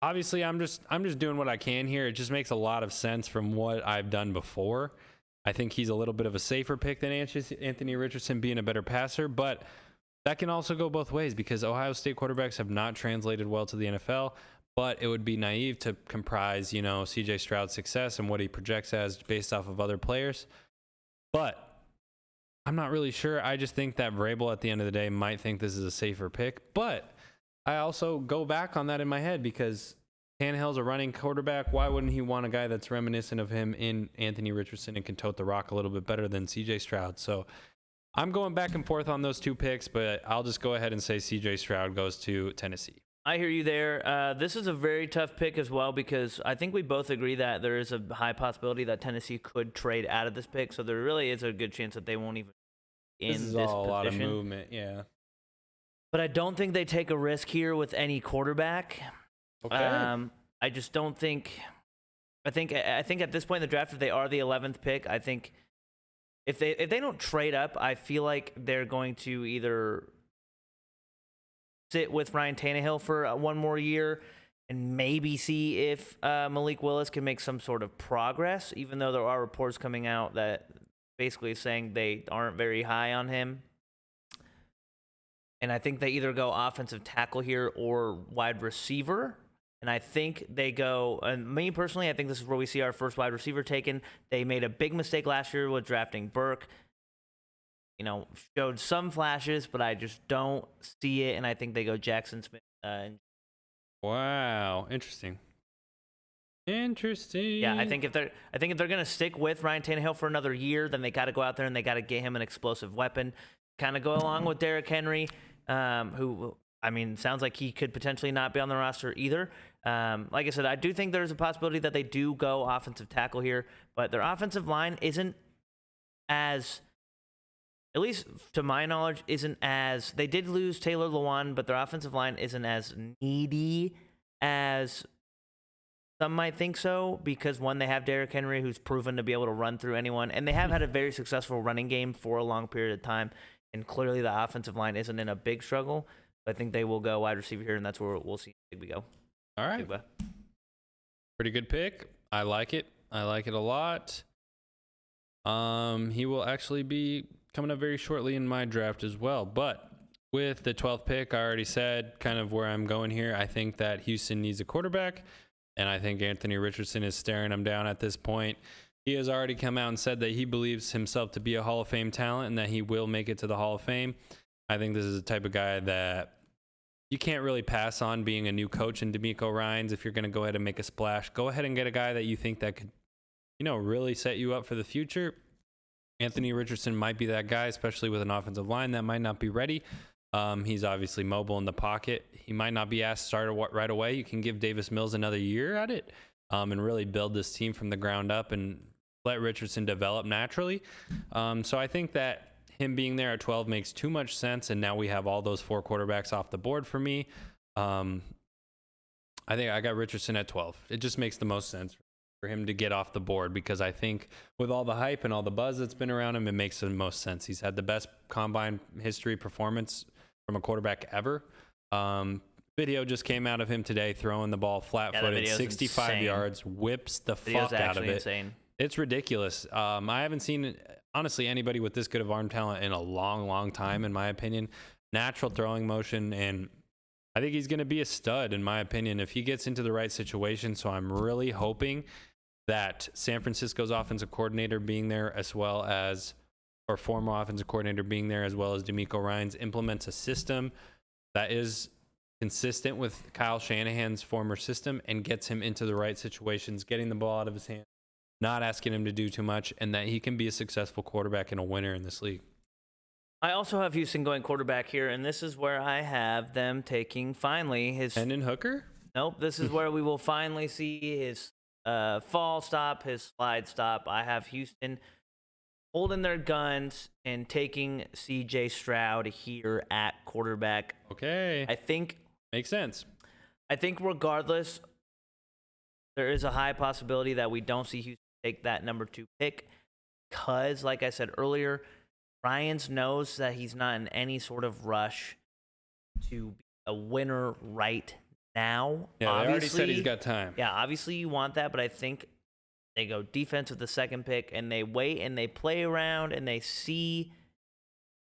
obviously I'm just doing what I can here. It just makes a lot of sense from what I've done before. I think he's a little bit of a safer pick than Anthony Richardson, being a better passer, but that can also go both ways because Ohio State quarterbacks have not translated well to the NFL. But it would be naive to comprise, C.J. Stroud's success and what he projects as based off of other players. But I'm not really sure. I just think that Vrabel at the end of the day might think this is a safer pick. But I also go back on that in my head because Tannehill's a running quarterback. Why wouldn't he want a guy that's reminiscent of him in Anthony Richardson and can tote the rock a little bit better than C.J. Stroud? So I'm going back and forth on those two picks, but I'll just go ahead and say C.J. Stroud goes to Tennessee. I hear you there. This is a very tough pick as well because I think we both agree that there is a high possibility that Tennessee could trade out of this pick. So there really is a good chance that they won't even in This is this all position. a lot of movement, yeah. But I don't think they take a risk here with any quarterback. Okay. I just don't think. I think at this point in the draft, if they are the 11th pick, I think if they don't trade up, I feel like they're going to either sit with Ryan Tannehill for one more year and maybe see if Malik Willis can make some sort of progress, even though there are reports coming out that basically saying they aren't very high on him. And I think they either go offensive tackle here or wide receiver. And I think they go, and me personally, I think this is where we see our first wide receiver taken. They made a big mistake last year with drafting Burke. Showed some flashes, but I just don't see it. And I think they go Jackson Smith. Wow, interesting. Yeah, I think if they're gonna stick with Ryan Tannehill for another year, then they got to go out there and they got to get him an explosive weapon. Kind of go along with Derrick Henry, who sounds like he could potentially not be on the roster either. Like I said, I do think there's a possibility that they do go offensive tackle here, but their offensive line isn't as, at least to my knowledge, they did lose Taylor Lewan, but their offensive line isn't as needy as some might think so, because one, they have Derrick Henry, who's proven to be able to run through anyone, and they have had a very successful running game for a long period of time, and clearly the offensive line isn't in a big struggle. But I think they will go wide receiver here, and that's where we'll see Igby go. All right. Igba. Pretty good pick. I like it. I like it a lot. He will actually be coming up very shortly in my draft as well. But with the 12th pick, I already said kind of where I'm going here. I think that Houston needs a quarterback, and I think Anthony Richardson is staring him down at this point. He has already come out and said that he believes himself to be a Hall of Fame talent and that he will make it to the Hall of Fame. I think this is the type of guy that you can't really pass on being a new coach in DeMeco Ryans. If you're going to go ahead and make a splash, go ahead and get a guy that you think that could, really set you up for the future. Anthony Richardson might be that guy, especially with an offensive line that might not be ready. He's obviously mobile in the pocket. He might not be asked to start right away. You can give Davis Mills another year at it and really build this team from the ground up and let Richardson develop naturally. So I think that him being there at 12 makes too much sense, and now we have all those 4 quarterbacks off the board for me. I think I got Richardson at 12. It just makes the most sense for him to get off the board because I think with all the hype and all the buzz that's been around him, it makes the most sense. He's had the best combine history performance from a quarterback ever. Video just came out of him today throwing the ball flat-footed, 65 insane. Yards, whips the Video's fuck out of it. insane. It's ridiculous. I haven't seen, honestly, anybody with this good of arm talent in a long, long time, in my opinion. Natural throwing motion, and I think he's going to be a stud, in my opinion, if he gets into the right situation. So I'm really hoping that San Francisco's offensive coordinator being there as well as, or former offensive coordinator being there as well as DeMeco Ryans implements a system that is consistent with Kyle Shanahan's former system and gets him into the right situations, getting the ball out of his hand, not asking him to do too much, and that he can be a successful quarterback and a winner in this league. I also have Houston going quarterback here, and this is where I have them taking finally his. Hendon Hooker? Nope, this is where we will finally see his fall stop, his slide stop. I have Houston holding their guns and taking C.J. Stroud here at quarterback. Okay. I think makes sense. I think regardless, there is a high possibility that we don't see Houston take that number 2 pick because, like I said earlier, Ryans knows that he's not in any sort of rush to be a winner right now. Yeah, they already said he's Obviously- got time. Yeah, obviously you want that, but I think they go defense with the second pick, and they wait and they play around and they see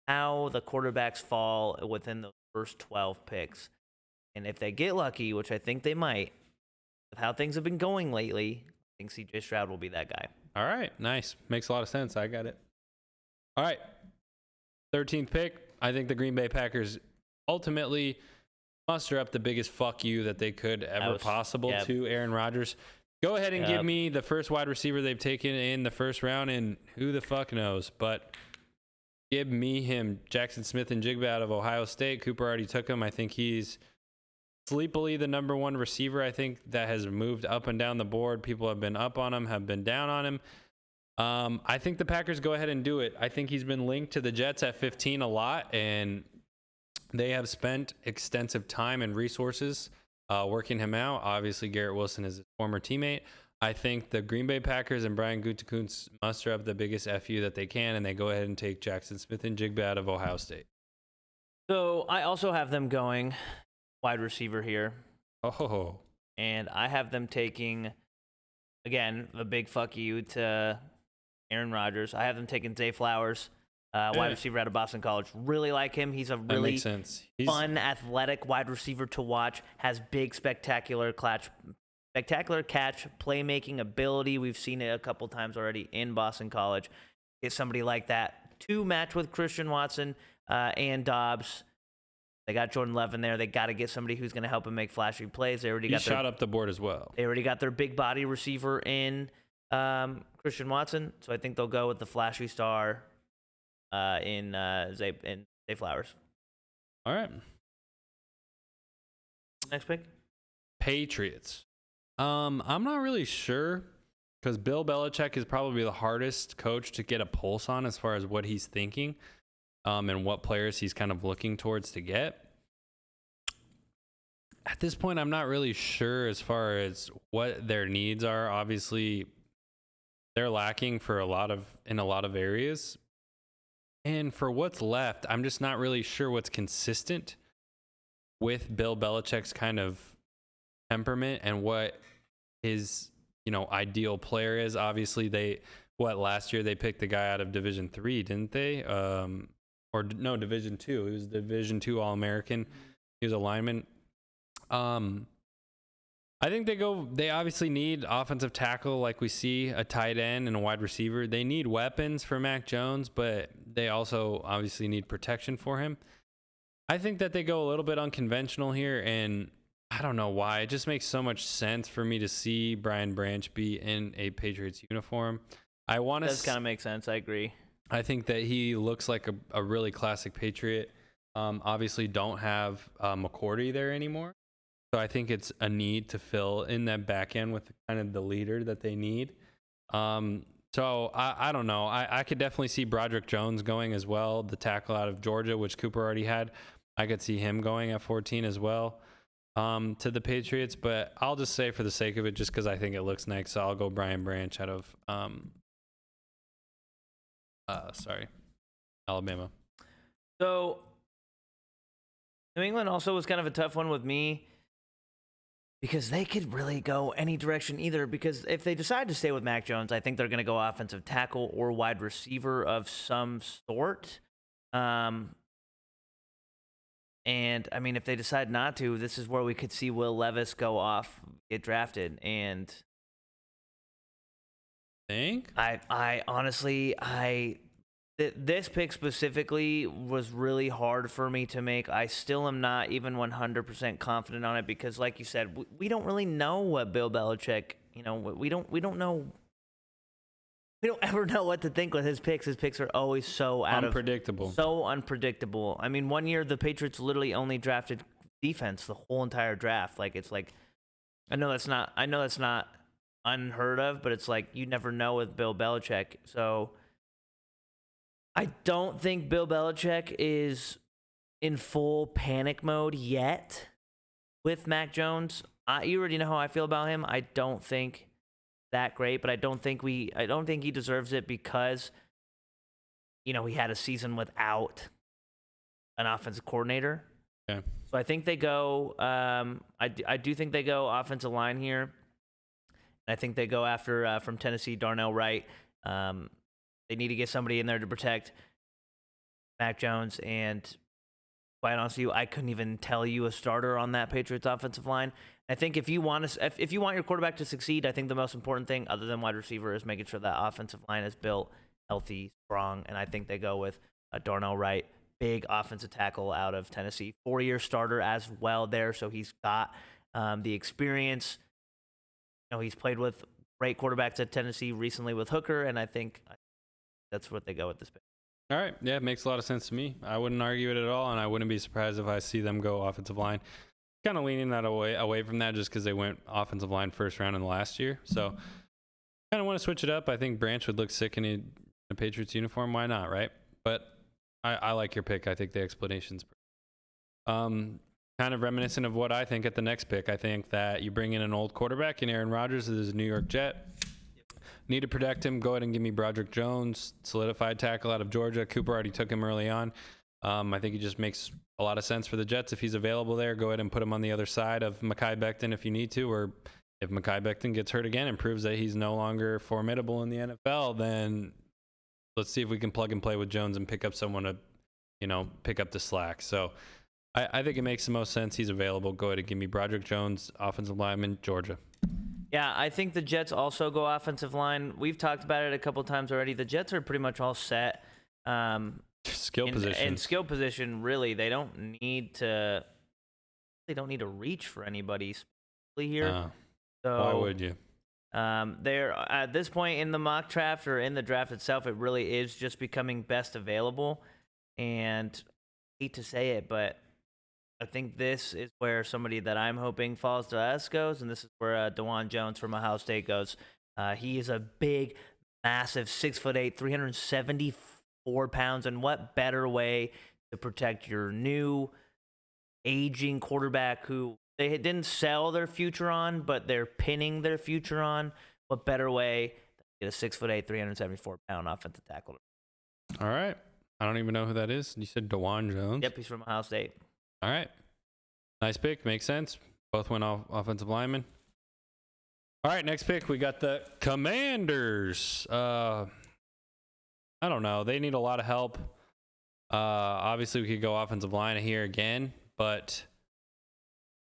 how the quarterbacks fall within the first 12 picks. And if they get lucky, which I think they might, with how things have been going lately, I think CJ Stroud will be that guy. All right, nice. Makes a lot of sense. I got it. All right, 13th pick. I think the Green Bay Packers ultimately muster up the biggest fuck you that they could ever possible to Aaron Rodgers. Go ahead and give me the first wide receiver they've taken in the first round, and who the fuck knows, but give me him. Jackson Smith and Jigba out of Ohio State. Cooper already took him. I think he's sleepily the number one receiver. I think that has moved up and down the board. People have been up on him, have been down on him. I think the Packers go ahead and do it. I think he's been linked to the Jets at 15 a lot, and they have spent extensive time and resources working him out. Obviously, Garrett Wilson is his former teammate. I think the Green Bay Packers and Brian Gutekunst muster up the biggest FU that they can, and they go ahead and take Jackson Smith and Jigba out of Ohio State. So I also have them going wide receiver here. Oh. And I have them taking, again, a big fuck you to Aaron Rodgers. I have them taking Zay Flowers, wide receiver out of Boston College. Really like him. He's a really fun, athletic wide receiver to watch. Has big, spectacular catch, playmaking ability. We've seen it a couple times already in Boston College. Get somebody like that to match with Christian Watson and Dobbs. They got Jordan Love in there. They got to get somebody who's going to help him make flashy plays. They already got shot up the board as well. They already got their big body receiver in Christian Watson, so I think they'll go with the flashy star in Zay Flowers. All right. Next pick, Patriots. I'm not really sure because Bill Belichick is probably the hardest coach to get a pulse on as far as what he's thinking. And what players he's kind of looking towards to get. At this point, I'm not really sure as far as what their needs are. Obviously, they're lacking in a lot of areas. And for what's left, I'm just not really sure what's consistent with Bill Belichick's kind of temperament and what his, ideal player is. Obviously, last year they picked the guy out of Division 3, didn't they? Division 2. He was Division 2 All-American. He was a lineman. I think they obviously need offensive tackle, like we see, a tight end and a wide receiver. They need weapons for Mac Jones, but they also obviously need protection for him. I think that they go a little bit unconventional here, and I don't know why. It just makes so much sense for me to see Brian Branch be in a Patriots uniform. Does kind of make sense. I agree. I think that he looks like a really classic Patriot. Obviously, don't have McCourty there anymore. So I think it's a need to fill in that back end with kind of the leader that they need. So I don't know. I could definitely see Broderick Jones going as well, the tackle out of Georgia, which Cooper already had. I could see him going at 14 as well to the Patriots. But I'll just say for the sake of it, just because I think it looks nice, so I'll go Brian Branch out of Alabama. So New England also was kind of a tough one with me because they could really go any direction either. Because if they decide to stay with Mac Jones, I think they're going to go offensive tackle or wide receiver of some sort. And I mean, if they decide not to, this is where we could see Will Levis go off, get drafted. And think? I honestly, this pick specifically was really hard for me to make. I still am not even 100% confident on it because, like you said, we don't really know what Bill Belichick, we don't know. We don't ever know what to think with his picks. His picks are always so unpredictable. So unpredictable. I mean, one year the Patriots literally only drafted defense the whole entire draft. I know that's not unheard of, but it's like you never know with Bill Belichick. So I don't think Bill Belichick is in full panic mode yet with Mac Jones. You already know how I feel about him. I don't think that great, but I don't think he deserves it because he had a season without an offensive coordinator. Okay. So I think they go. I do think they go offensive line here. I think they go after from Tennessee, Darnell Wright. They need to get somebody in there to protect Mac Jones. And quite honestly, I couldn't even tell you a starter on that Patriots offensive line. I think if you want your quarterback to succeed, I think the most important thing, other than wide receiver, is making sure that offensive line is built healthy, strong. And I think they go with Darnell Wright, big offensive tackle out of Tennessee, 4-year starter as well there. So he's got the experience. He's played with great quarterbacks at Tennessee recently with Hooker, and I think that's what they go with this pick. All right. Yeah, it makes a lot of sense to me. I wouldn't argue it at all, and I wouldn't be surprised if I see them go offensive line. Kind of leaning that away from that just because they went offensive line first round in the last year. So kind of want to switch it up. I think Branch would look sick in a Patriots uniform. Why not, right? But I like your pick. I think the explanation's kind of reminiscent of what I think at the next pick. I think that you bring in an old quarterback in Aaron Rodgers, is a New York Jet. Need to protect him. Go ahead and give me Broderick Jones, solidified tackle out of Georgia. Cooper already took him early on. I think he just makes a lot of sense for the Jets if he's available there. Go ahead and put him on the other side of Mekhi Becton if you need to, or if Mekhi Becton gets hurt again and proves that he's no longer formidable in the NFL, then let's see if we can plug and play with Jones and pick up someone to, pick up the slack. So I think it makes the most sense. He's available. Go ahead and give me Broderick Jones, offensive lineman, Georgia. Yeah, I think the Jets also go offensive line. We've talked about it a couple times already. The Jets are pretty much all set. Skill position. And skill position, really, they don't need to reach for anybody here. So why would you? They're at this point in the mock draft or in the draft itself, it really is just becoming best available. And I hate to say it, but I think this is where somebody that I'm hoping falls to us goes, and this is where DeJuan Jones from Ohio State goes. He is a big, massive 6'8", 374 pounds, and what better way to protect your new, aging quarterback who they didn't sell their future on, but they're pinning their future on? What better way to get a 6'8", 374-pound offensive tackle? All right. I don't even know who that is. You said DeJuan Jones? Yep, he's from Ohio State. All right. Nice pick. Makes sense. Both went off offensive linemen. All right, next pick, we got the Commanders. I don't know. They need a lot of help. Obviously, we could go offensive line here again, but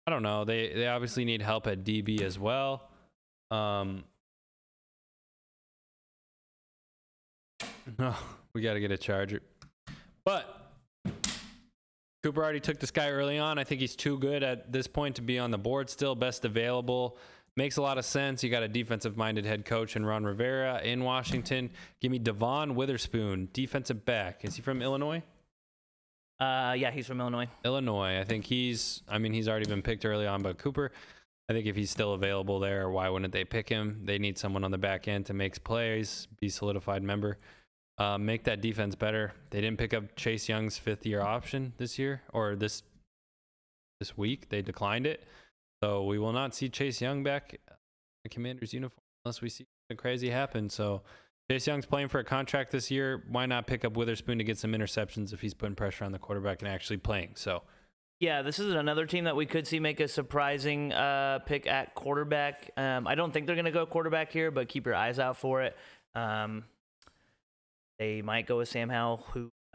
I don't know. They obviously need help at DB as well. No, we got to get a Charger. But Cooper already took this guy early on. I think he's too good at this point to be on the board still. Best available. Makes a lot of sense. You got a defensive-minded head coach in Ron Rivera in Washington. Give me Devon Witherspoon, defensive back. Is he from Illinois? Yeah, he's from Illinois. Illinois. I think he's already been picked early on by Cooper. I think if he's still available there, why wouldn't they pick him? They need someone on the back end to make plays, be solidified member. Make that defense better. They didn't pick up Chase Young's 5th-year option this year or this week. They declined it. So we will not see Chase Young back in the Commanders uniform unless we see something crazy happen. So Chase Young's playing for a contract this year. Why not pick up Witherspoon to get some interceptions if he's putting pressure on the quarterback and actually playing? So yeah, this is another team that we could see make a surprising pick at quarterback. I don't think they're going to go quarterback here, but keep your eyes out for it. They might go with Sam Howell,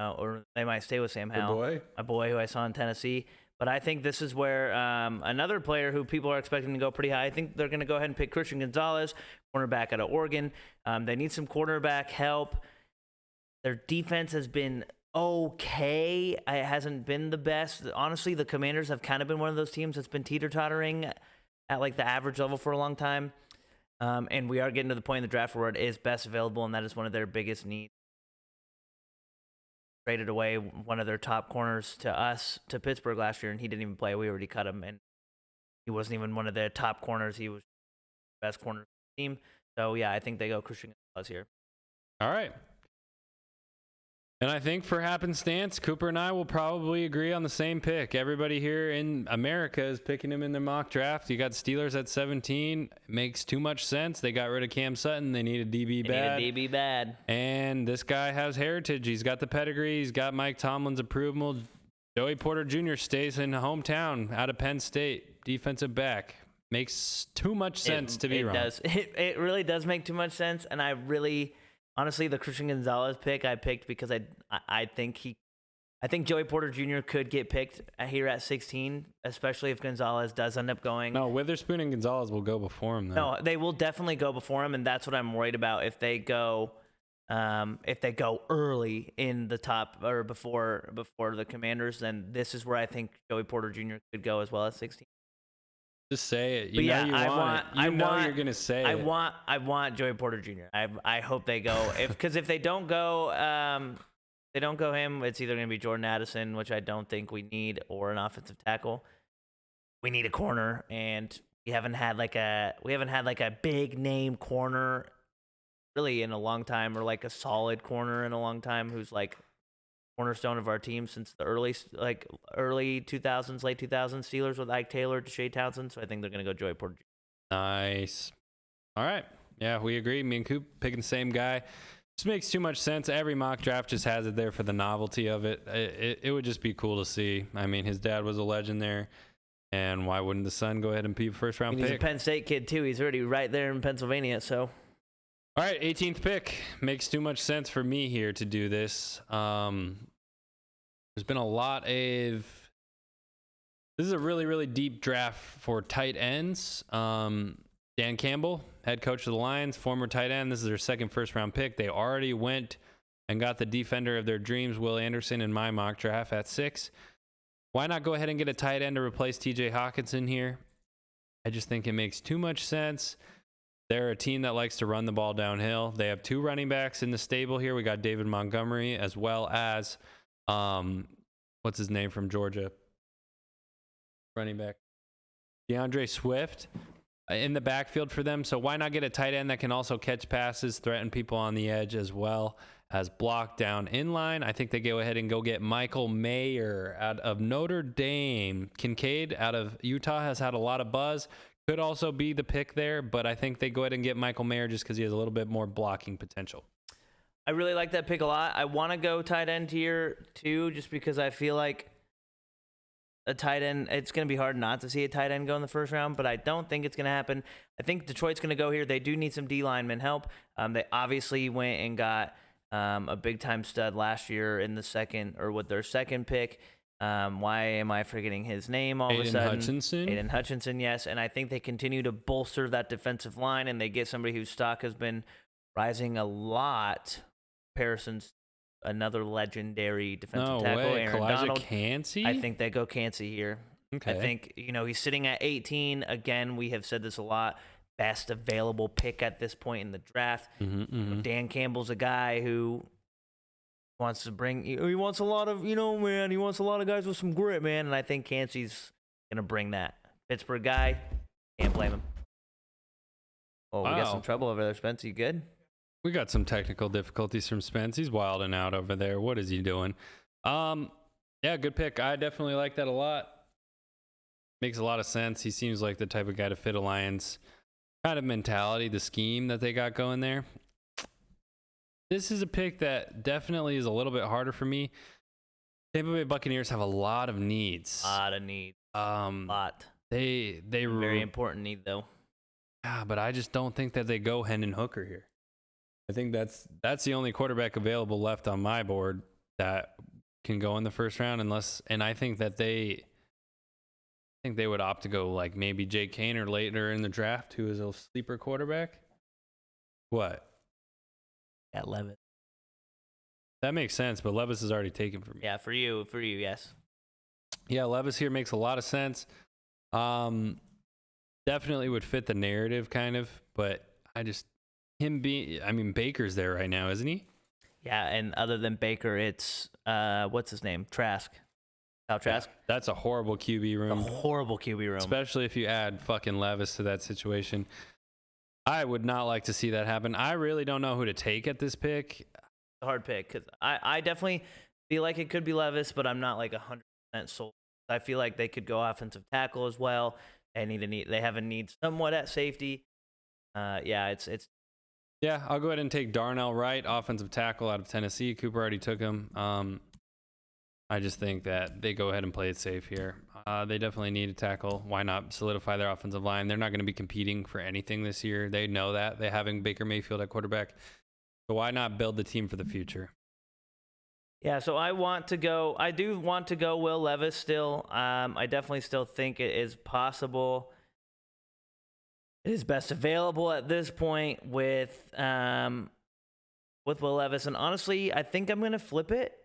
or they might stay with Sam Howell, a boy who I saw in Tennessee. But I think this is where another player who people are expecting to go pretty high, I think they're going to go ahead and pick Christian Gonzalez, cornerback out of Oregon. They need some cornerback help. Their defense has been okay. It hasn't been the best. Honestly, the Commanders have kind of been one of those teams that's been teeter-tottering at like the average level for a long time. And we are getting to the point in the draft where it is best available, and that is one of their biggest needs. Traded away one of their top corners to Pittsburgh last year, and he didn't even play. We already cut him, and he wasn't even one of their top corners. He was the best corner of the team. So, yeah, I think they go Christian Gonzalez here. All right. And I think for happenstance, Cooper and I will probably agree on the same pick. Everybody here in America is picking him in their mock draft. You got Steelers at 17. Makes too much sense. They got rid of Cam Sutton. They need a DB bad. And this guy has heritage. He's got the pedigree. He's got Mike Tomlin's approval. Joey Porter Jr. stays in hometown out of Penn State, defensive back. Makes too much sense to be wrong. It really does make too much sense, and I really, honestly, the Christian Gonzalez pick I picked because I think Joey Porter Jr. could get picked here at 16, especially if Gonzalez does end up going. No, Witherspoon and Gonzalez will go before him, though. No, they will definitely go before him, and that's what I'm worried about. If they go early in the top or before the Commanders, then this is where I think Joey Porter Jr. could go as well at 16. Just say it. You know you're gonna say it. I want Joey Porter Jr. I hope they go because if they don't go him, it's either gonna be Jordan Addison, which I don't think we need, or an offensive tackle. We need a corner, and we haven't had like a big name corner really in a long time, or like a solid corner in a long time who's like cornerstone of our team since the early 2000s, late 2000s Steelers with Ike Taylor, Deshae Townsend. So I think they're going to go Joey Porter. Nice. All right. Yeah, we agree. Me and Coop picking the same guy. Just makes too much sense. Every mock draft just has it there for the novelty of it. It would just be cool to see. I mean, his dad was a legend there. And why wouldn't the son go ahead and be a first round pick? He's a Penn State kid too. He's already right there in Pennsylvania. So. All right, 18th pick. Makes too much sense for me here to do this. There's been a lot of... This is a really, really deep draft for tight ends. Dan Campbell, head coach of the Lions, former tight end. This is their second first-round pick. They already went and got the defender of their dreams, Will Anderson, in my mock draft at 6. Why not go ahead and get a tight end to replace TJ Hawkinson here? I just think it makes too much sense. They're a team that likes to run the ball downhill. They have 2 running backs in the stable here. We got David Montgomery as well as, what's his name from Georgia? Running back. DeAndre Swift in the backfield for them. So why not get a tight end that can also catch passes, threaten people on the edge as well as block down in line? I think they go ahead and go get Michael Mayer out of Notre Dame. Kincaid out of Utah has had a lot of buzz. Could also be the pick there, but I think they go ahead and get Michael Mayer just because he has a little bit more blocking potential. I really like that pick a lot. I want to go tight end here too, just because I feel like a tight end, it's going to be hard not to see a tight end go in the first round, but I don't think it's going to happen. I think Detroit's going to go here. They do need some D lineman help. They obviously went and got a big time stud last year in the second, or with their second pick. Why am I forgetting his name all of a sudden? Aiden Hutchinson, yes. And I think they continue to bolster that defensive line, and they get somebody whose stock has been rising a lot. Comparisons, another legendary defensive tackle, Aaron Donald. Cansey? I think they go Cansey here. Okay. I think, he's sitting at 18. Again, we have said this a lot. Best available pick at this point in the draft. Dan Campbell's a guy who wants to bring, he wants a lot of, he wants a lot of guys with some grit, man. And I think Cansey's going to bring that. Pittsburgh guy, can't blame him. Oh, we got some trouble over there, Spence. You good? We got some technical difficulties from Spence. He's wilding out over there. What is he doing? Yeah, good pick. I definitely like that a lot. Makes a lot of sense. He seems like the type of guy to fit a Lions kind of mentality, the scheme that they got going there. This is a pick that definitely is a little bit harder for me. Tampa Bay Buccaneers have a lot of needs. Lot. They very important need though. Yeah, but I just don't think that they go Hendon Hooker here. I think that's the only quarterback available left on my board that can go in the first round, and I think that they would opt to go like maybe Jake Kane later in the draft, who is a sleeper quarterback. What? Yeah, Levis. That makes sense, but Levis is already taken from me. Yeah, for you, yes. Yeah, Levis here makes a lot of sense. Definitely would fit the narrative kind of, but Baker's there right now, isn't he? Yeah, and other than Baker, it's what's his name? Trask. Kyle Trask. Yeah, that's a horrible QB room. A horrible QB room. Especially if you add fucking Levis to that situation. I would not like to see that happen. I really don't know who to take at this pick. It's a hard pick because I definitely feel like it could be Levis, but I'm not like 100% sold. I feel like they could go offensive tackle as well. They have a need somewhat at safety. It's. Yeah, I'll go ahead and take Darnell Wright, offensive tackle out of Tennessee. Cooper already took him. I I just think that they go ahead and play it safe here. They definitely need a tackle. Why not solidify their offensive line? They're not going to be competing for anything this year. They know that. They're having Baker Mayfield at quarterback. So why not build the team for the future? Yeah, so I do want to go Will Levis still. I definitely still think it is possible. It is best available at this point with Will Levis. And honestly, I think I'm going to flip it.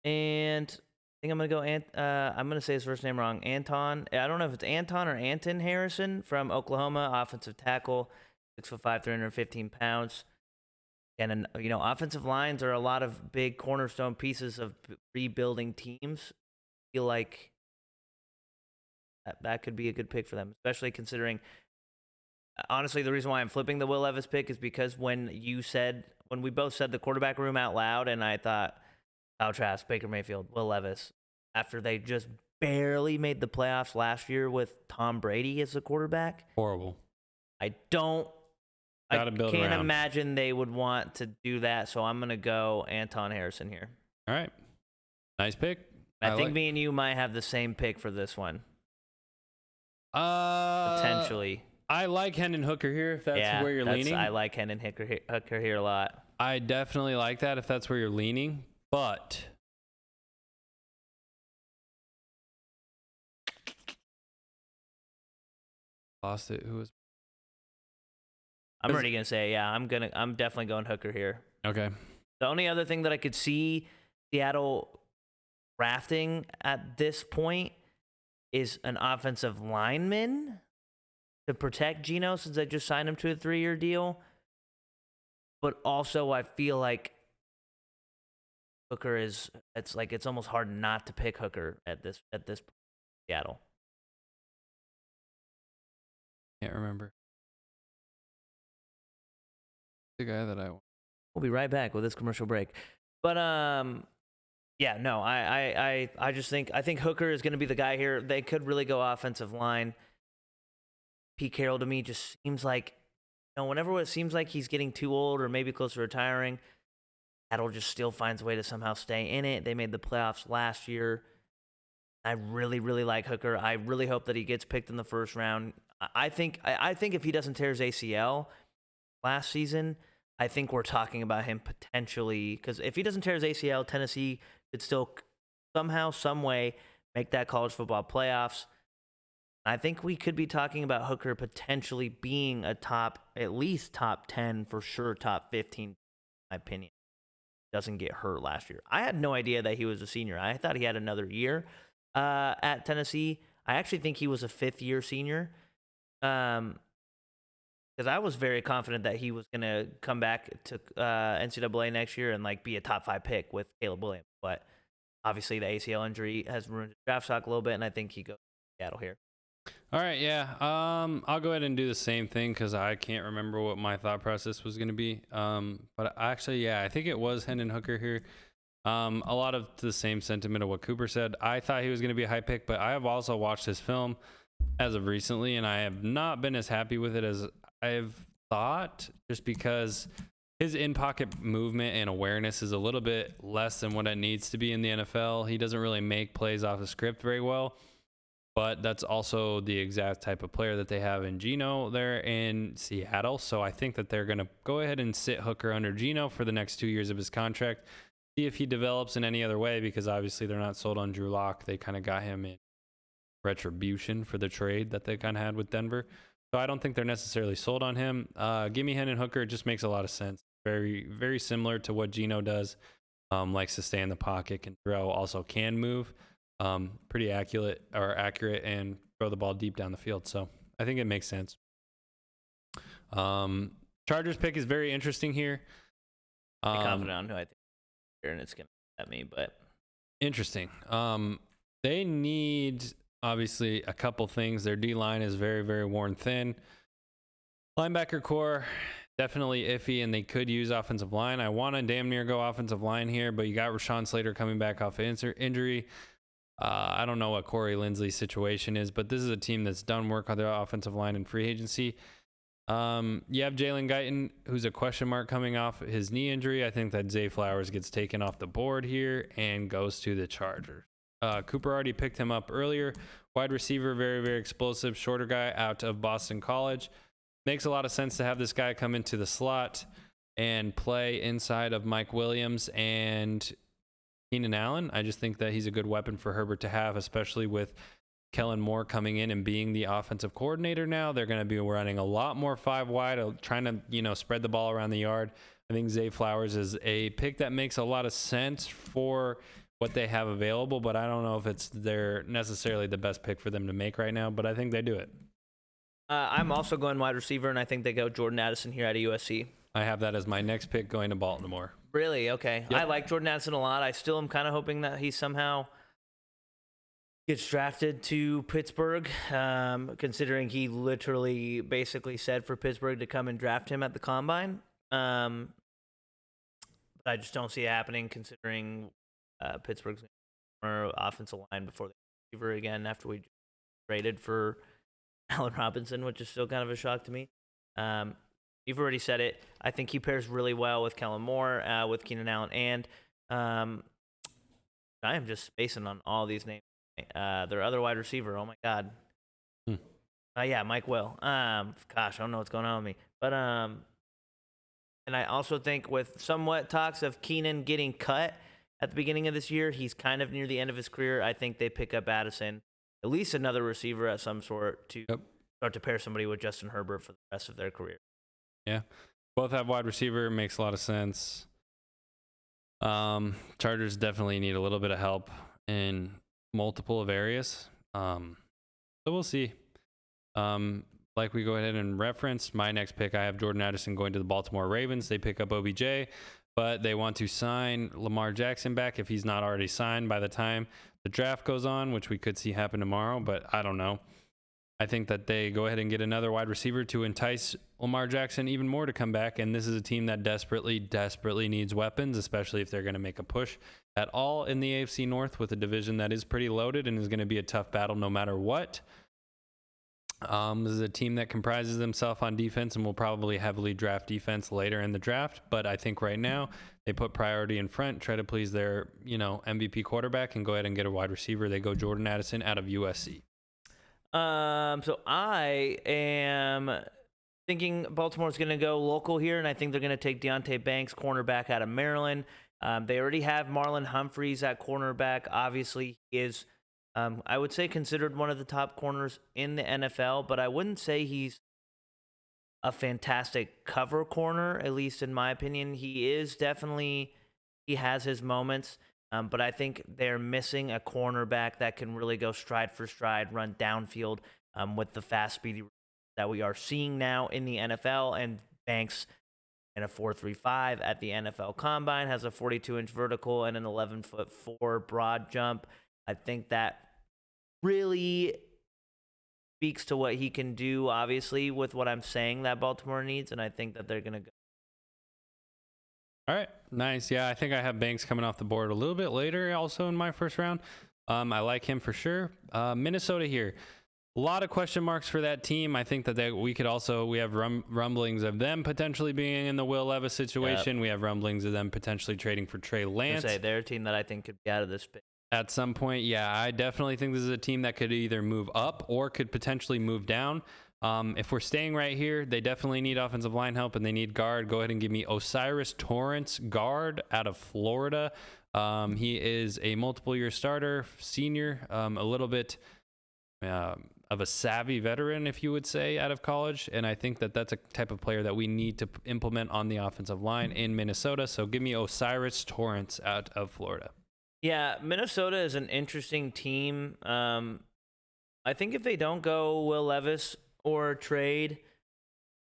And I think I'm going to go, I'm going to say his first name wrong. Anton. I don't know if it's Anton or Anton Harrison from Oklahoma, offensive tackle, 6'5", 315 pounds. And, you know, offensive lines are a lot of big cornerstone pieces of rebuilding teams. I feel like that could be a good pick for them, especially considering, honestly, the reason why I'm flipping the Will Levis pick is because when we both said the quarterback room out loud, and I thought, Kyle Trask, Baker Mayfield, Will Levis, after they just barely made the playoffs last year with Tom Brady as the quarterback. Horrible. I can't imagine they would want to do that, so I'm going to go Anton Harrison here. All right. Nice pick. I think me and you might have the same pick for this one. Potentially. I like Hendon Hooker here, if that's where you're leaning. I like Hendon Hooker here a lot. I definitely like that if that's where you're leaning, but lost it. Who was? I'm already gonna say, I'm definitely going Hooker here. Okay. The only other thing that I could see Seattle drafting at this point is an offensive lineman to protect Geno, since they just signed him to a 3-year deal. But also, I feel like Hooker it's almost hard not to pick Hooker at this point, Seattle. Can't remember the guy that I want. We'll be right back with this commercial break. But yeah, no, I just think Hooker is going to be the guy here. They could really go offensive line. Pete Carroll to me just seems like, you know, whenever it seems like he's getting too old or maybe close to retiring, Seattle just still finds a way to somehow stay in it. They made the playoffs last year. I really, really like Hooker. I really hope that he gets picked in the first round. I think if he doesn't tear his ACL last season, I think we're talking about him potentially, because if he doesn't tear his ACL, Tennessee could still somehow, some way make that college football playoffs. I think we could be talking about Hooker potentially being at least top 10, for sure top 15, in my opinion. Doesn't get hurt last year. I had no idea that he was a senior. I thought he had another year at Tennessee. I actually think he was a 5th-year senior. Because I was very confident that he was going to come back to NCAA next year and be a top 5 pick with Caleb Williams. But obviously the ACL injury has ruined his draft stock a little bit, and I think he goes to Seattle here. All right, yeah. I'll go ahead and do the same thing because I can't remember what my thought process was going to be. But actually, yeah, I think it was Hendon Hooker here. A lot of the same sentiment of what Cooper said. I thought he was going to be a high pick, but I have also watched his film as of recently, and I have not been as happy with it as I've thought, just because his in-pocket movement and awareness is a little bit less than what it needs to be in the NFL. He doesn't really make plays off the script very well, but that's also the exact type of player that they have in Geno there in Seattle. So I think that they're going to go ahead and sit Hooker under Geno for the next 2 years of his contract, see if he develops in any other way, because obviously they're not sold on Drew Lock. They kind of got him in retribution for the trade that they kind of had with Denver. So I don't think they're necessarily sold on him. Give me Hendon Hooker. It just makes a lot of sense. Very, very similar to what Geno does. Likes to stay in the pocket, can throw, also can move. Pretty accurate and throw the ball deep down the field. So I think it makes sense. Chargers pick is very interesting here. I'm confident on who I think here, and it's going to at me, but interesting. They need obviously a couple things. Their D-line is very, very worn thin. Linebacker core, definitely iffy, and they could use offensive line. I want to damn near go offensive line here, but you got Rashawn Slater coming back off injury. I don't know what Corey Linsley's situation is, but this is a team that's done work on their offensive line in free agency. You have Jalen Guyton, who's a question mark coming off his knee injury. I think that Zay Flowers gets taken off the board here and goes to the Chargers. Cooper already picked him up earlier. Wide receiver, very, very explosive, shorter guy out of Boston College. Makes a lot of sense to have this guy come into the slot and play inside of Mike Williams and Keenan Allen. I just think that he's a good weapon for Herbert to have, especially with Kellen Moore coming in and being the offensive coordinator now. They're going to be running a lot more 5 wide, trying to, spread the ball around the yard. I think Zay Flowers is a pick that makes a lot of sense for what they have available, but I don't know if they're necessarily the best pick for them to make right now, but I think they do it. I'm also going wide receiver, and I think they go Jordan Addison here out of USC. I have that as my next pick going to Baltimore. Really? Okay. Yep. I like Jordan Addison a lot. I still am kind of hoping that he somehow gets drafted to Pittsburgh, considering he literally basically said for Pittsburgh to come and draft him at the Combine. But I just don't see it happening, considering Pittsburgh's offensive line before they receiver again after we traded for Allen Robinson, which is still kind of a shock to me. You've already said it. I think he pairs really well with Kellen Moore, with Keenan Allen, and I am just spacing on all these names. Their other wide receiver, oh my God. Yeah, Mike Will. Gosh, I don't know what's going on with me. But and I also think with somewhat talks of Keenan getting cut at the beginning of this year, he's kind of near the end of his career. I think they pick up Addison, at least another receiver at some sort, to start to pair somebody with Justin Herbert for the rest of their career. Yeah. Both have wide receiver. Makes a lot of sense. Chargers definitely need a little bit of help in multiple of areas. So we'll see. Like we go ahead and reference my next pick, I have Jordan Addison going to the Baltimore Ravens. They pick up OBJ, but they want to sign Lamar Jackson back if he's not already signed by the time the draft goes on, which we could see happen tomorrow, but I don't know. I think that they go ahead and get another wide receiver to entice Lamar Jackson even more to come back. And this is a team that desperately, desperately needs weapons, especially if they're going to make a push at all in the AFC North with a division that is pretty loaded and is going to be a tough battle no matter what. This is a team that comprises themselves on defense and will probably heavily draft defense later in the draft. But I think right now they put priority in front, try to please their, MVP quarterback and go ahead and get a wide receiver. They go Jordan Addison out of USC. So I am thinking Baltimore's going to go local here, and I think they're going to take Deonte Banks, cornerback out of Maryland. They already have Marlon Humphreys at cornerback. Obviously, he is, I would say, considered one of the top corners in the NFL, but I wouldn't say he's a fantastic cover corner, at least in my opinion. He has his moments. But I think they're missing a cornerback that can really go stride for stride, run downfield with the fast, speedy that we are seeing now in the NFL. And Banks in a 4.35 at the NFL Combine has a 42-inch vertical and an 11'4" broad jump. I think that really speaks to what he can do, obviously, with what I'm saying that Baltimore needs. And I think that they're going to go. All right, nice. Yeah, I think I have Banks coming off the board a little bit later also in my first round. I like him for sure. Minnesota here. A lot of question marks for that team. I think that we have rumblings of them potentially being in the Will Levis situation. Yep. We have rumblings of them potentially trading for Trey Lance. They're a team that I think could be out of this pick. At some point, yeah, I definitely think this is a team that could either move up or could potentially move down. If we're staying right here, they definitely need offensive line help and they need guard. Go ahead and give me Osiris Torrance, guard out of Florida. He is a multiple-year starter, senior, a little bit of a savvy veteran, if you would say, out of college. And I think that that's a type of player that we need to implement on the offensive line in Minnesota. So give me Osiris Torrance out of Florida. Yeah, Minnesota is an interesting team. I think if they don't go Will Levis or trade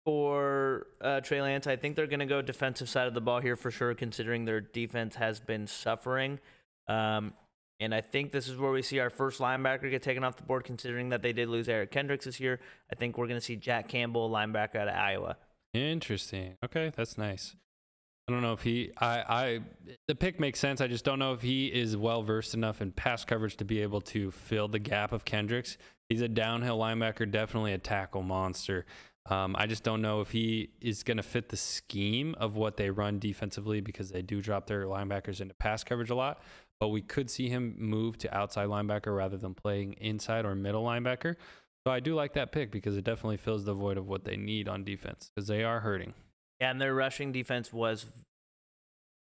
for Trey Lance, I think they're going to go defensive side of the ball here for sure, considering their defense has been suffering. And I think this is where we see our first linebacker get taken off the board, considering that they did lose Eric Kendricks this year. I think we're going to see Jack Campbell, linebacker out of Iowa. Interesting. Okay, that's nice. I don't know if the pick makes sense. I just don't know if he is well-versed enough in pass coverage to be able to fill the gap of Kendricks. He's a downhill linebacker, definitely a tackle monster. I just don't know if he is going to fit the scheme of what they run defensively because they do drop their linebackers into pass coverage a lot. But we could see him move to outside linebacker rather than playing inside or middle linebacker. So I do like that pick because it definitely fills the void of what they need on defense because they are hurting. Yeah, and their rushing defense was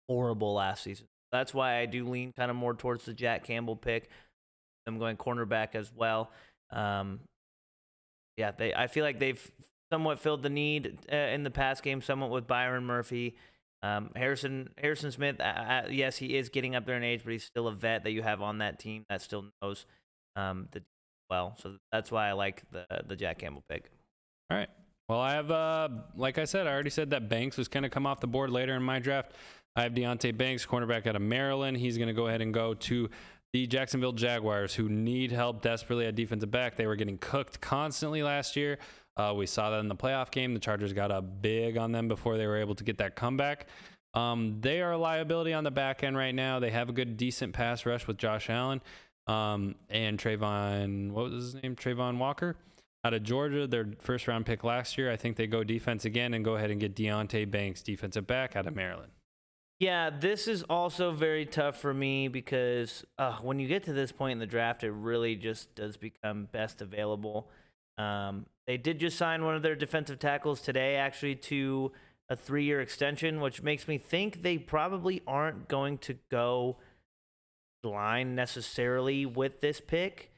horrible last season. That's why I do lean kind of more towards the Jack Campbell pick. I'm going cornerback as well. Yeah, I feel like they've somewhat filled the need in the pass game, somewhat with Byron Murphy. Harrison Smith, yes, he is getting up there in age, but he's still a vet that you have on that team that still knows the well. So that's why I like the Jack Campbell pick. All right. Well, I have, like I said, I already said that Banks was going to come off the board later in my draft. I have Deonte Banks, cornerback out of Maryland. He's going to go ahead and go to the Jacksonville Jaguars, who need help desperately at defensive back. They were getting cooked constantly last year. We saw that in the playoff game. The Chargers got up big on them before they were able to get that comeback. They are a liability on the back end right now. They have a good, decent pass rush with Josh Allen and Trayvon, what was his name? Trayvon Walker out of Georgia, their first round pick last year. I think they go defense again and go ahead and get Deonte Banks, defensive back out of Maryland. Yeah, this is also very tough for me because when you get to this point in the draft, it really just does become best available. They did just sign one of their defensive tackles today, actually, to a 3-year extension, which makes me think they probably aren't going to go line necessarily with this pick.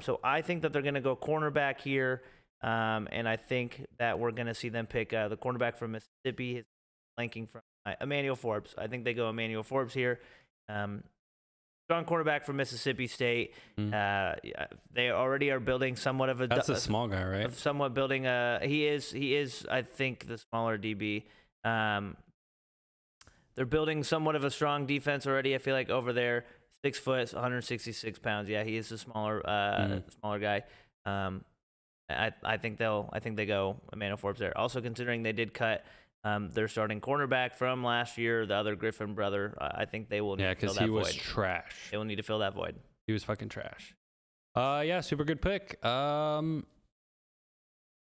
So I think that they're going to go cornerback here, and I think that we're going to see them pick the cornerback from Mississippi, his flanking from Emmanuel Forbes. I think they go Emmanuel Forbes here. Strong cornerback from Mississippi State. They already are building somewhat of a. That's a small guy, right? Somewhat building a. He is. I think the smaller DB. They're building somewhat of a strong defense already. I feel like over there, 6 foot, 166 pounds. Yeah, he is a smaller guy. I think they go Emmanuel Forbes there. Also considering they did cut their starting cornerback from last year, the other Griffin brother. I think they will need to fill that void. Yeah, because he was trash. They will need to fill that void. He was fucking trash. Yeah, super good pick. Kind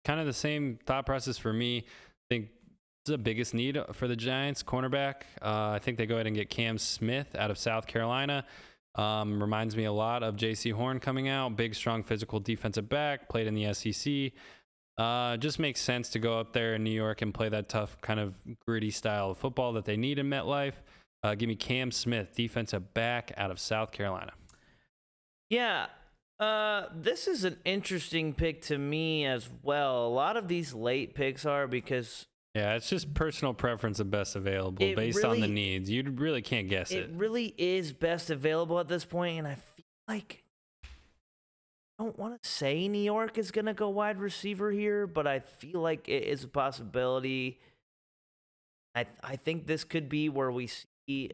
of the same thought process for me. I think this is the biggest need for the Giants, cornerback. I think they go ahead and get Cam Smith out of South Carolina. Reminds me a lot of J.C. Horn coming out. Big, strong, physical defensive back. Played in the SEC. Just makes sense to go up there in New York and play that tough, kind of gritty style of football that they need in MetLife. Give me Cam Smith, defensive back out of South Carolina. Yeah, this is an interesting pick to me as well. A lot of these late picks are because... Yeah, it's just personal preference of best available based on the needs. You really can't guess it. It really is best available at this point, and I feel like I don't want to say New York is going to go wide receiver here, but I feel like it is a possibility. I think this could be where we see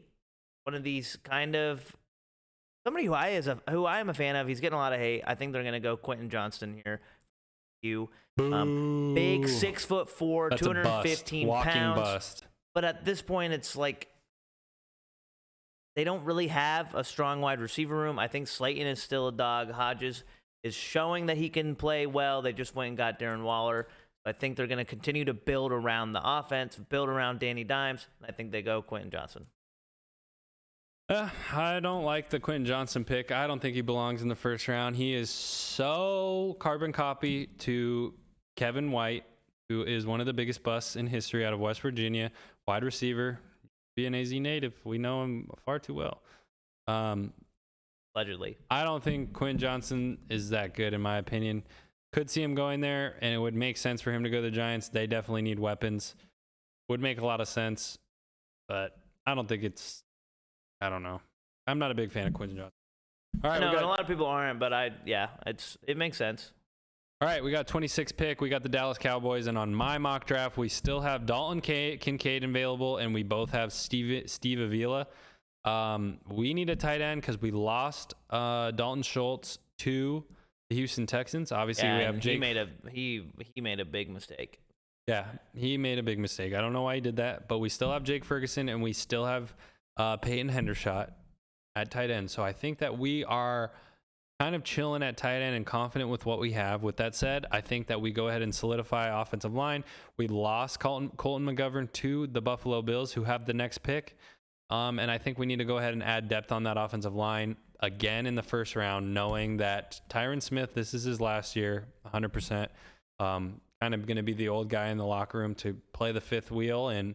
one of these kind of somebody who I am a fan of. He's getting a lot of hate. I think they're going to go Quentin Johnston here. Big 6'4", That's 215 Walking pounds. bust. But at this point, it's like they don't really have a strong wide receiver room. I think Slayton is still a dog. Hodges is showing that he can play well. They just went and got Darren Waller. I think they're going to continue to build around the offense, build around Danny Dimes. I think they go Quentin Johnson. I don't like the Quentin Johnson pick. I don't think he belongs in the first round. He is so carbon copy to Kevin White, who is one of the biggest busts in history out of West Virginia. Wide receiver, be an AZ native. We know him far too well. Allegedly. I don't think Quentin Johnson is that good, in my opinion. Could see him going there, and it would make sense for him to go to the Giants. They definitely need weapons. Would make a lot of sense, but I don't think it's... I don't know. I'm not a big fan of Quentin Johnson. All right, no, a lot of people aren't, but it makes sense. All right, we got 26 pick. We got the Dallas Cowboys, and on my mock draft, we still have Dalton Kincaid available, and we both have Steve Avila. We need a tight end because we lost Dalton Schultz to the Houston Texans. Obviously, we have Jake. He made a big mistake. Yeah, he made a big mistake. I don't know why he did that, but we still have Jake Ferguson, and we still have Peyton Hendershot at tight end. So I think that we are kind of chilling at tight end and confident with what we have. With that said, I think that we go ahead and solidify offensive line. We lost Colton McGovern to the Buffalo Bills, who have the next pick. And I think we need to go ahead and add depth on that offensive line again in the first round, knowing that Tyron Smith, this is his last year, 100%. Kind of going to be the old guy in the locker room to play the fifth wheel and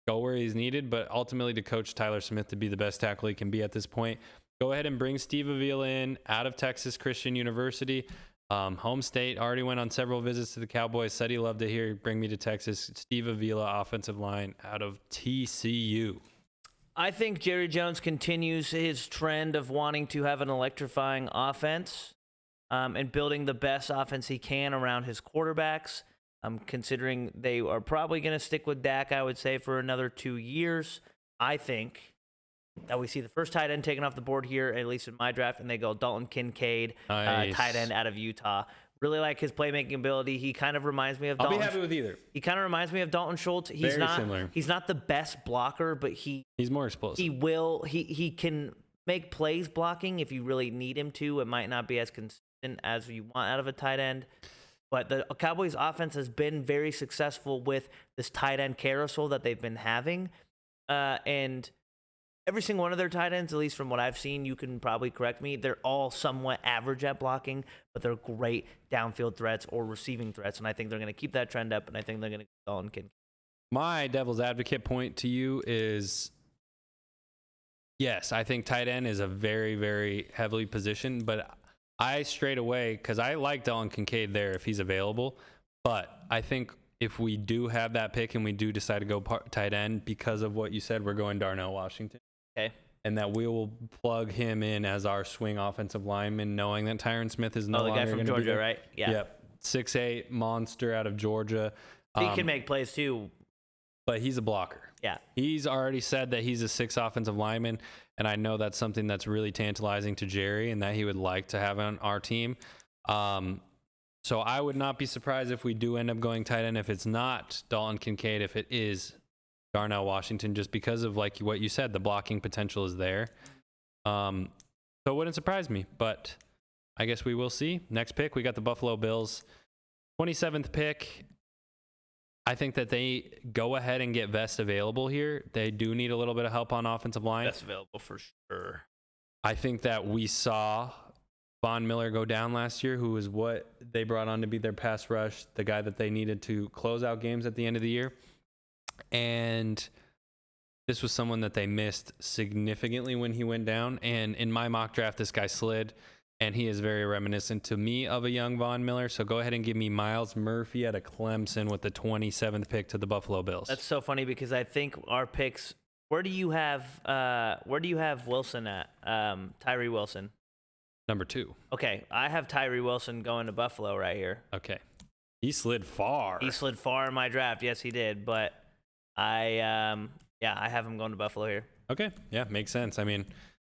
go where he's needed, but ultimately to coach Tyler Smith to be the best tackle he can be at this point. Go ahead and bring Steve Avila in out of Texas Christian University. Home state, already went on several visits to the Cowboys, said he loved to hear bring me to Texas. Steve Avila, offensive line out of TCU. I think Jerry Jones continues his trend of wanting to have an electrifying offense and building the best offense he can around his quarterbacks. Considering they are probably going to stick with Dak, I would say, for another 2 years. I think that we see the first tight end taken off the board here, at least in my draft, and they go Dalton Kincaid, Nice. tight end out of Utah. Really like his playmaking ability. He kind of reminds me of I'll Dalton. be happy with either. He kind of reminds me of Dalton Schultz. He's Very not similar. He's not the best blocker, but he's more explosive. he can make plays blocking if you really need him to. It might not be as consistent as you want out of a tight end. But the Cowboys offense has been very successful with this tight end carousel that they've been having. And every single one of their tight ends, at least from what I've seen, you can probably correct me, they're all somewhat average at blocking, but they're great downfield threats or receiving threats. And I think they're going to keep that trend up, and I think they're going to go on Kincaid. My devil's advocate point to you is, yes, I think tight end is a very, very heavily positioned, but I straight away, because I like Dalton Kincaid there if he's available, but I think if we do have that pick and we do decide to go tight end, because of what you said, we're going Darnell Washington. Okay. And that we will plug him in as our swing offensive lineman, knowing that Tyron Smith is no the longer guy from gonna be Georgia, there. right? Yeah. Yep. 6'8", monster out of Georgia. He can make plays too. But he's a blocker. Yeah. He's already said that he's a 6 offensive lineman, and I know that's something that's really tantalizing to Jerry and that he would like to have on our team. So I would not be surprised if we do end up going tight end, if it's not Dalton Kincaid, if it is Darnell Washington, just because of like what you said, the blocking potential is there. So it wouldn't surprise me, but I guess we will see. Next pick, we got the Buffalo Bills. 27th pick. I think that they go ahead and get Vest available here. They do need a little bit of help on offensive line. That's available for sure. I think that we saw Von Miller go down last year, who is what they brought on to be their pass rush, the guy that they needed to close out games at the end of the year. And this was someone that they missed significantly when he went down. And in my mock draft, this guy slid, and he is very reminiscent to me of a young Von Miller. So go ahead and give me Miles Murphy out of Clemson with the 27th pick to the Buffalo Bills. That's so funny because I think our picks. Where do you have Wilson at? Tyree Wilson. Number 2. Okay, I have Tyree Wilson going to Buffalo right here. Okay. He slid far. He slid far in my draft. Yes, he did. But I have him going to Buffalo here. Okay. Yeah, makes sense. I mean,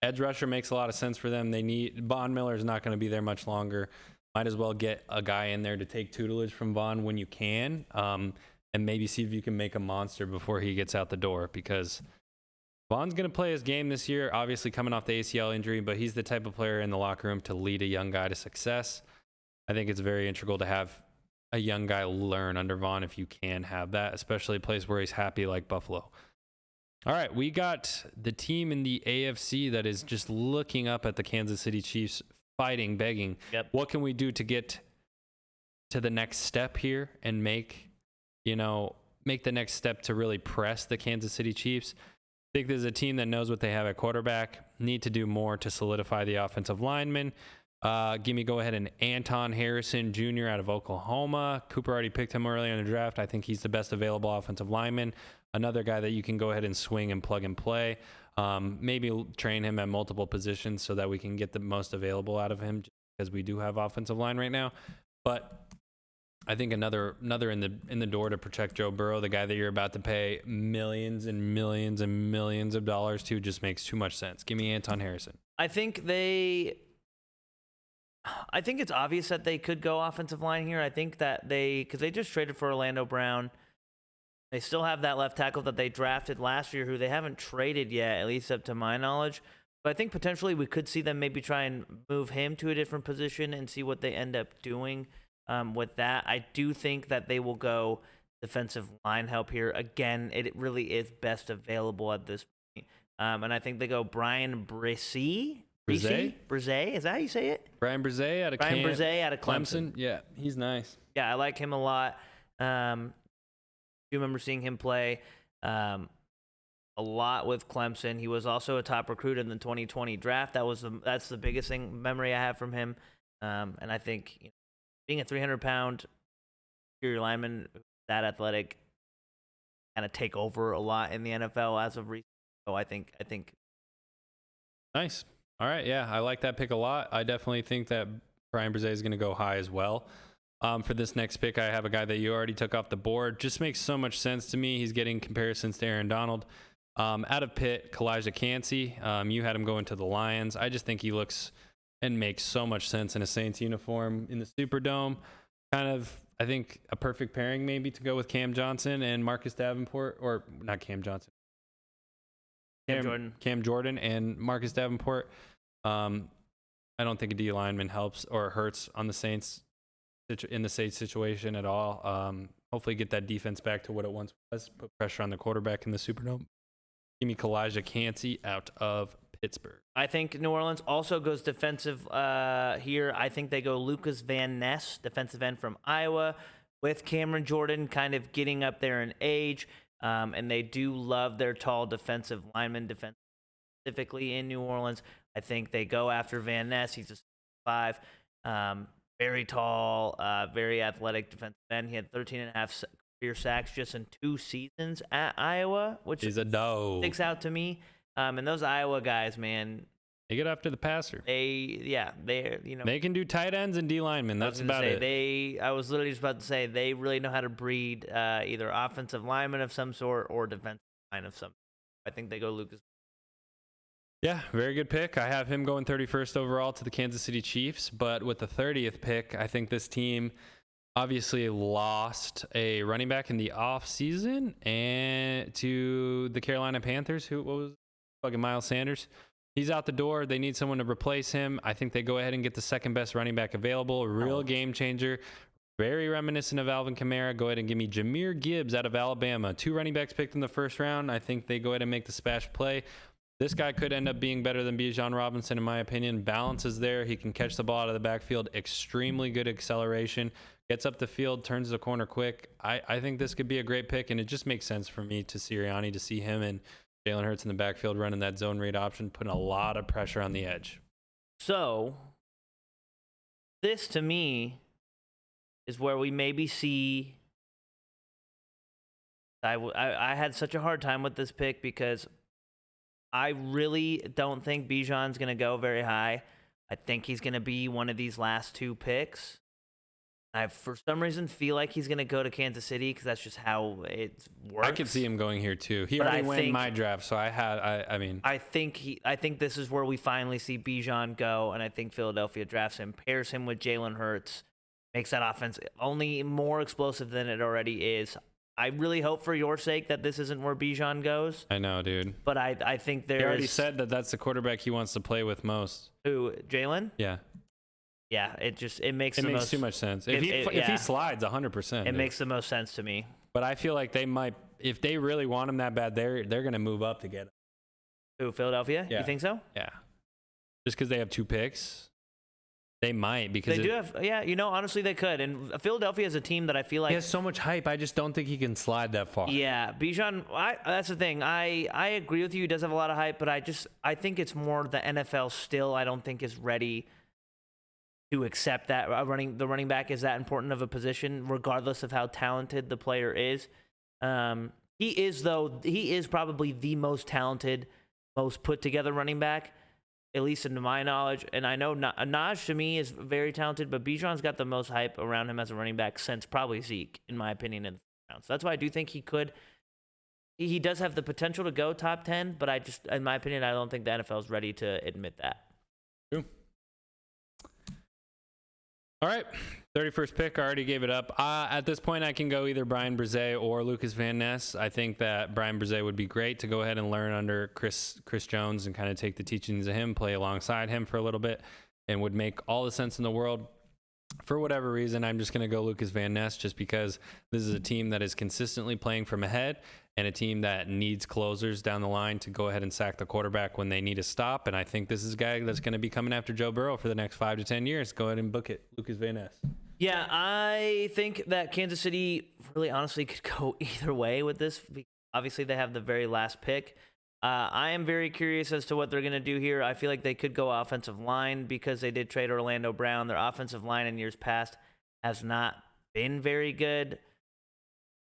edge rusher makes a lot of sense for them. They need Von Miller is not going to be there much longer. Might as well get a guy in there to take tutelage from Von when you can, and maybe see if you can make a monster before he gets out the door, because Von's going to play his game this year, obviously coming off the ACL injury, but he's the type of player in the locker room to lead a young guy to success. I think it's very integral to have a young guy learn under Von if you can have that, especially a place where he's happy like Buffalo. All right, we got the team in the AFC that is just looking up at the Kansas City Chiefs, fighting, begging. Yep. What can we do to get to the next step here and make the next step to really press the Kansas City Chiefs? I think there's a team that knows what they have at quarterback, need to do more to solidify the offensive linemen. Go ahead and Anton Harrison Jr. out of Oklahoma. Cooper already picked him early in the draft. I think he's the best available offensive lineman. Another guy that you can go ahead and swing and plug and play. Maybe train him at multiple positions so that we can get the most available out of him, because we do have offensive line right now. But I think another in the door to protect Joe Burrow, the guy that you're about to pay millions and millions and millions of dollars to, just makes too much sense. Give me Anton Harrison. I think it's obvious that they could go offensive line here. I think that because they just traded for Orlando Brown. They still have that left tackle that they drafted last year, who they haven't traded yet, at least up to my knowledge. But I think potentially we could see them maybe try and move him to a different position and see what they end up doing with that. I do think that they will go defensive line help here. Again, it really is best available at this point. And I think they go Brian Bresee. Bresee? Is that how you say it? Brian Bresee out of Clemson. Yeah, he's nice. Yeah, I like him a lot. Do remember seeing him play a lot with Clemson. He was also a top recruit in the 2020 draft. That's the biggest memory I have from him. And I think being a 300-pound interior lineman that athletic kind of take over a lot in the NFL as of recent. So I think nice. All right, yeah, I like that pick a lot. I definitely think that Brian Bresee is going to go high as well. For this next pick, I have a guy that you already took off the board. Just makes so much sense to me. He's getting comparisons to Aaron Donald. Out of Pitt, Kalijah Cansey. You had him going to the Lions. I just think he looks and makes so much sense in a Saints uniform in the Superdome. Kind of, I think, a perfect pairing maybe to go with Cam Johnson and Marcus Davenport, or not Cam Johnson. Cam Jordan and Marcus Davenport. I don't think a D lineman helps or hurts on the Saints in the Saints situation at all. Hopefully get that defense back to what it once was. Put pressure on the quarterback in the Superdome. Give me Kalijah Cansey out of Pittsburgh. I think New Orleans also goes defensive here. I think they go Lucas Van Ness, defensive end from Iowa, with Cameron Jordan kind of getting up there in age. And they do love their tall defensive linemen, specifically in New Orleans. I think they go after Van Ness. He's a 6'5", very tall, very athletic defensive end. He had 13.5 career sacks just in 2 seasons at Iowa, which is a dough. Sticks out to me. And those Iowa guys, man, they get after the passer. They can do tight ends and D linemen. That's about it. I was literally just about to say they really know how to breed either offensive lineman of some sort or defensive line of some sort. I think they go Lucas. Yeah, very good pick. I have him going 31st overall to the Kansas City Chiefs, but with the 30th pick, I think this team obviously lost a running back in the offseason and to the Carolina Panthers. What was fucking Miles Sanders? He's out the door. They need someone to replace him. I think they go ahead and get the second best running back available. Real game changer. Very reminiscent of Alvin Kamara. Go ahead and give me Jahmyr Gibbs out of Alabama. 2 running backs picked in the first round. I think they go ahead and make the splash play. This guy could end up being better than Bijan Robinson, in my opinion. Balance is there. He can catch the ball out of the backfield. Extremely good acceleration. Gets up the field, turns the corner quick. I think this could be a great pick, and it just makes sense for me to Sirianni to see him and Jalen Hurts in the backfield running that zone read option, putting a lot of pressure on the edge. So, this to me is where we maybe see. I had such a hard time with this pick because I really don't think Bijan's going to go very high. I think he's going to be one of these last 2 picks. I, for some reason, feel like he's going to go to Kansas City because that's just how it works. I could see him going here too. He already won my draft, so I think this is where we finally see Bijan go, and I think Philadelphia drafts him, pairs him with Jalen Hurts, makes that offense only more explosive than it already is. I really hope for your sake that this isn't where Bijan goes. I know, dude. But I think He already said that that's the quarterback he wants to play with most. Who, Jalen? Yeah. Yeah, it makes too much sense. If he slides 100%. It makes the most sense to me. But I feel like they might, if they really want him that bad, they're going to move up to get him. Who, Philadelphia? Yeah. You think so? Yeah. Just because they have 2 picks. They might because they do have, honestly they could. And Philadelphia is a team that I feel like he has so much hype. I just don't think he can slide that far. Yeah, Bijan. That's the thing. I agree with you. He does have a lot of hype, but I think it's more the NFL still. I don't think is ready to accept that the running back is that important of a position, regardless of how talented the player is. He is probably the most talented, most put together running back, at least into my knowledge. And I know Najee to me is very talented, but Bijan's got the most hype around him as a running back since probably Zeke, in my opinion, in the round. So that's why I do think he could. He does have the potential to go top 10, but in my opinion, I don't think the NFL is ready to admit that. True. All right, 31st pick. I already gave it up. At this point, I can go either Brian Brzee or Lucas Van Ness. I think that Brian Brzee would be great to go ahead and learn under Chris Jones and kind of take the teachings of him, play alongside him for a little bit, and would make all the sense in the world. For whatever reason, I'm just going to go Lucas Van Ness just because this is a team that is consistently playing from ahead and a team that needs closers down the line to go ahead and sack the quarterback when they need a stop. And I think this is a guy that's going to be coming after Joe Burrow for the next 5 to 10 years. Go ahead and book it, Lucas Van Ness. Yeah, I think that Kansas City really honestly could go either way with this. Obviously, they have the very last pick. I am very curious as to what they're going to do here. I feel like they could go offensive line because they did trade Orlando Brown. Their offensive line in years past has not been very good.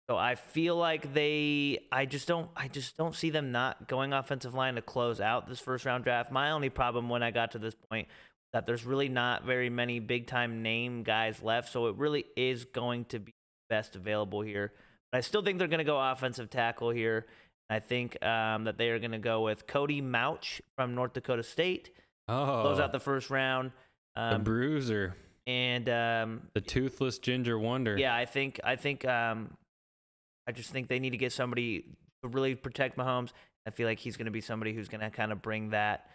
So I feel like I just don't see them not going offensive line to close out this first round draft. My only problem when I got to this point that there's really not very many big time name guys left. So it really is going to be best available here. But I still think they're going to go offensive tackle here. I think that they are going to go with Cody Mauch from North Dakota State. Close out the first round. The bruiser. And the toothless ginger wonder. Yeah, I just think they need to get somebody to really protect Mahomes. I feel like he's going to be somebody who's going to kind of bring that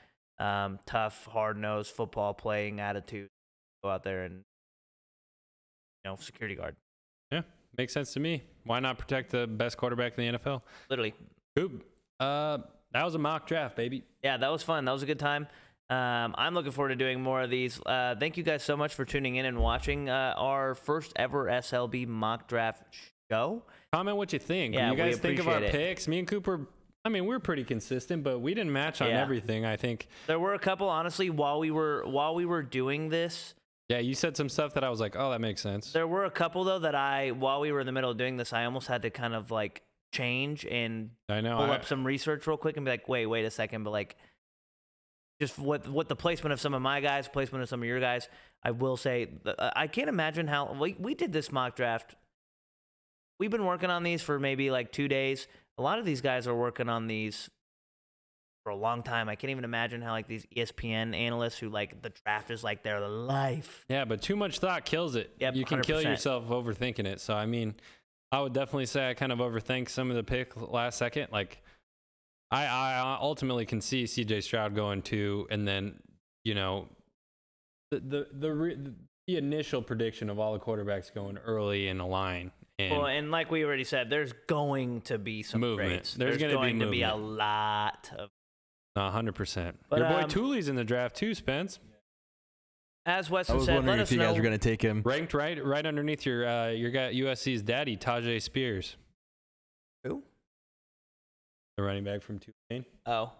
tough, hard-nosed football playing attitude. Go out there and, security guard. Yeah, makes sense to me. Why not protect the best quarterback in the NFL? Literally. Cool. That was a mock draft, baby. Yeah, that was fun. That was a good time. I'm looking forward to doing more of these. Thank you guys so much for tuning in and watching our first ever SLB mock draft show. Comment what you think. Yeah, you guys we think of our appreciate it. picks. Me and Cooper, we're pretty consistent, but we didn't match on everything, I think. There were a couple, honestly, while we were doing this. Yeah, you said some stuff that I was like, oh, that makes sense. There were a couple, though, that while we were in the middle of doing this, I almost had to kind of like change and pull up some research real quick and be like, wait a second, but like just what the placement of some of my guys, placement of some of your guys. I will say, I can't imagine how we did this mock draft. We've been working on these for maybe like 2 days. A lot of these guys are working on these for a long time. I can't even imagine how like these ESPN analysts who like the draft is like their life. Yeah, but too much thought kills it. Yep, you can 100%. kill yourself overthinking it. So, I would definitely say I kind of overthink some of the pick last second. Like, I ultimately can see CJ Stroud going 2, and then, the initial prediction of all the quarterbacks going early in a line. And like we already said, there's going to be some movement. trades. There's going to be a lot of 100%. But, your boy Tooley's in the draft too, Spence. As I Weston was said, wondering let if us you guys know. were going to take him. Ranked right underneath your guy USC's daddy, Tajay Spears. Who? The running back from Tulane. Oh.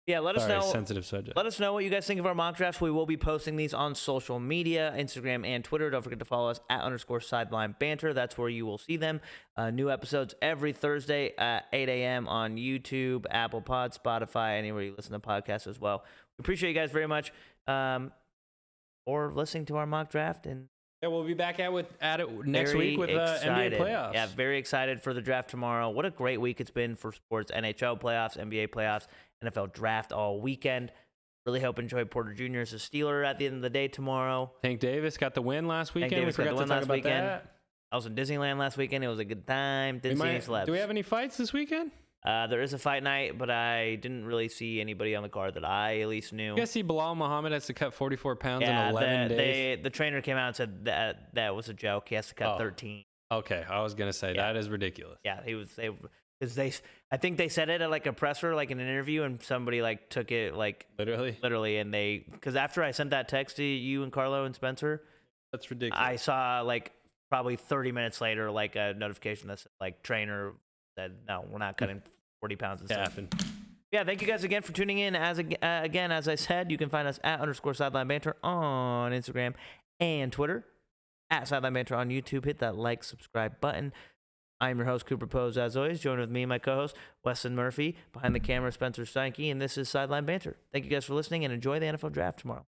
Yeah, let us Sorry, know. sensitive subject. Let us know what you guys think of our mock drafts. We will be posting these on social media, Instagram and Twitter. Don't forget to follow us at _Sideline Banter. That's where you will see them. New episodes every Thursday at 8 a.m. on YouTube, Apple Pod, Spotify, anywhere you listen to podcasts as well. We appreciate you guys very much for listening to our mock draft. And yeah, we'll be back at it next week with NBA playoffs. Yeah, very excited for the draft tomorrow. What a great week it's been for sports. NHL playoffs, NBA playoffs, NFL draft all weekend. Really hope Joey Porter Jr. is a Steeler at the end of the day tomorrow. Tank Davis got the win last weekend. Davis we got forgot the to win talk last about weekend. that. I was in Disneyland last weekend. It was a good time. Didn't see any celebs. Do we have any fights this weekend? There is a fight night, but I didn't really see anybody on the card that I at least knew. You guys see Bilal Muhammad has to cut 44 pounds in 11 days? The trainer came out and said that was a joke. He has to cut 13. Okay, I was going to say, that is ridiculous. Yeah, I think they said it at like a presser, like in an interview, and somebody like took it like literally, and because after I sent that text to you and Carlo and Spencer, that's ridiculous. I saw like probably 30 minutes later like a notification that said like trainer said no, we're not cutting 40 pounds. Yeah, thank you guys again for tuning in. As I said, you can find us at _Sideline Banter on Instagram and Twitter, at Sideline Banter on YouTube. Hit that like, subscribe button. I'm your host, Cooper Pose, as always. Joined with me, my co-host, Weston Murphy. Behind the camera, Spencer Steinke. And this is Sideline Banter. Thank you guys for listening, and enjoy the NFL Draft tomorrow.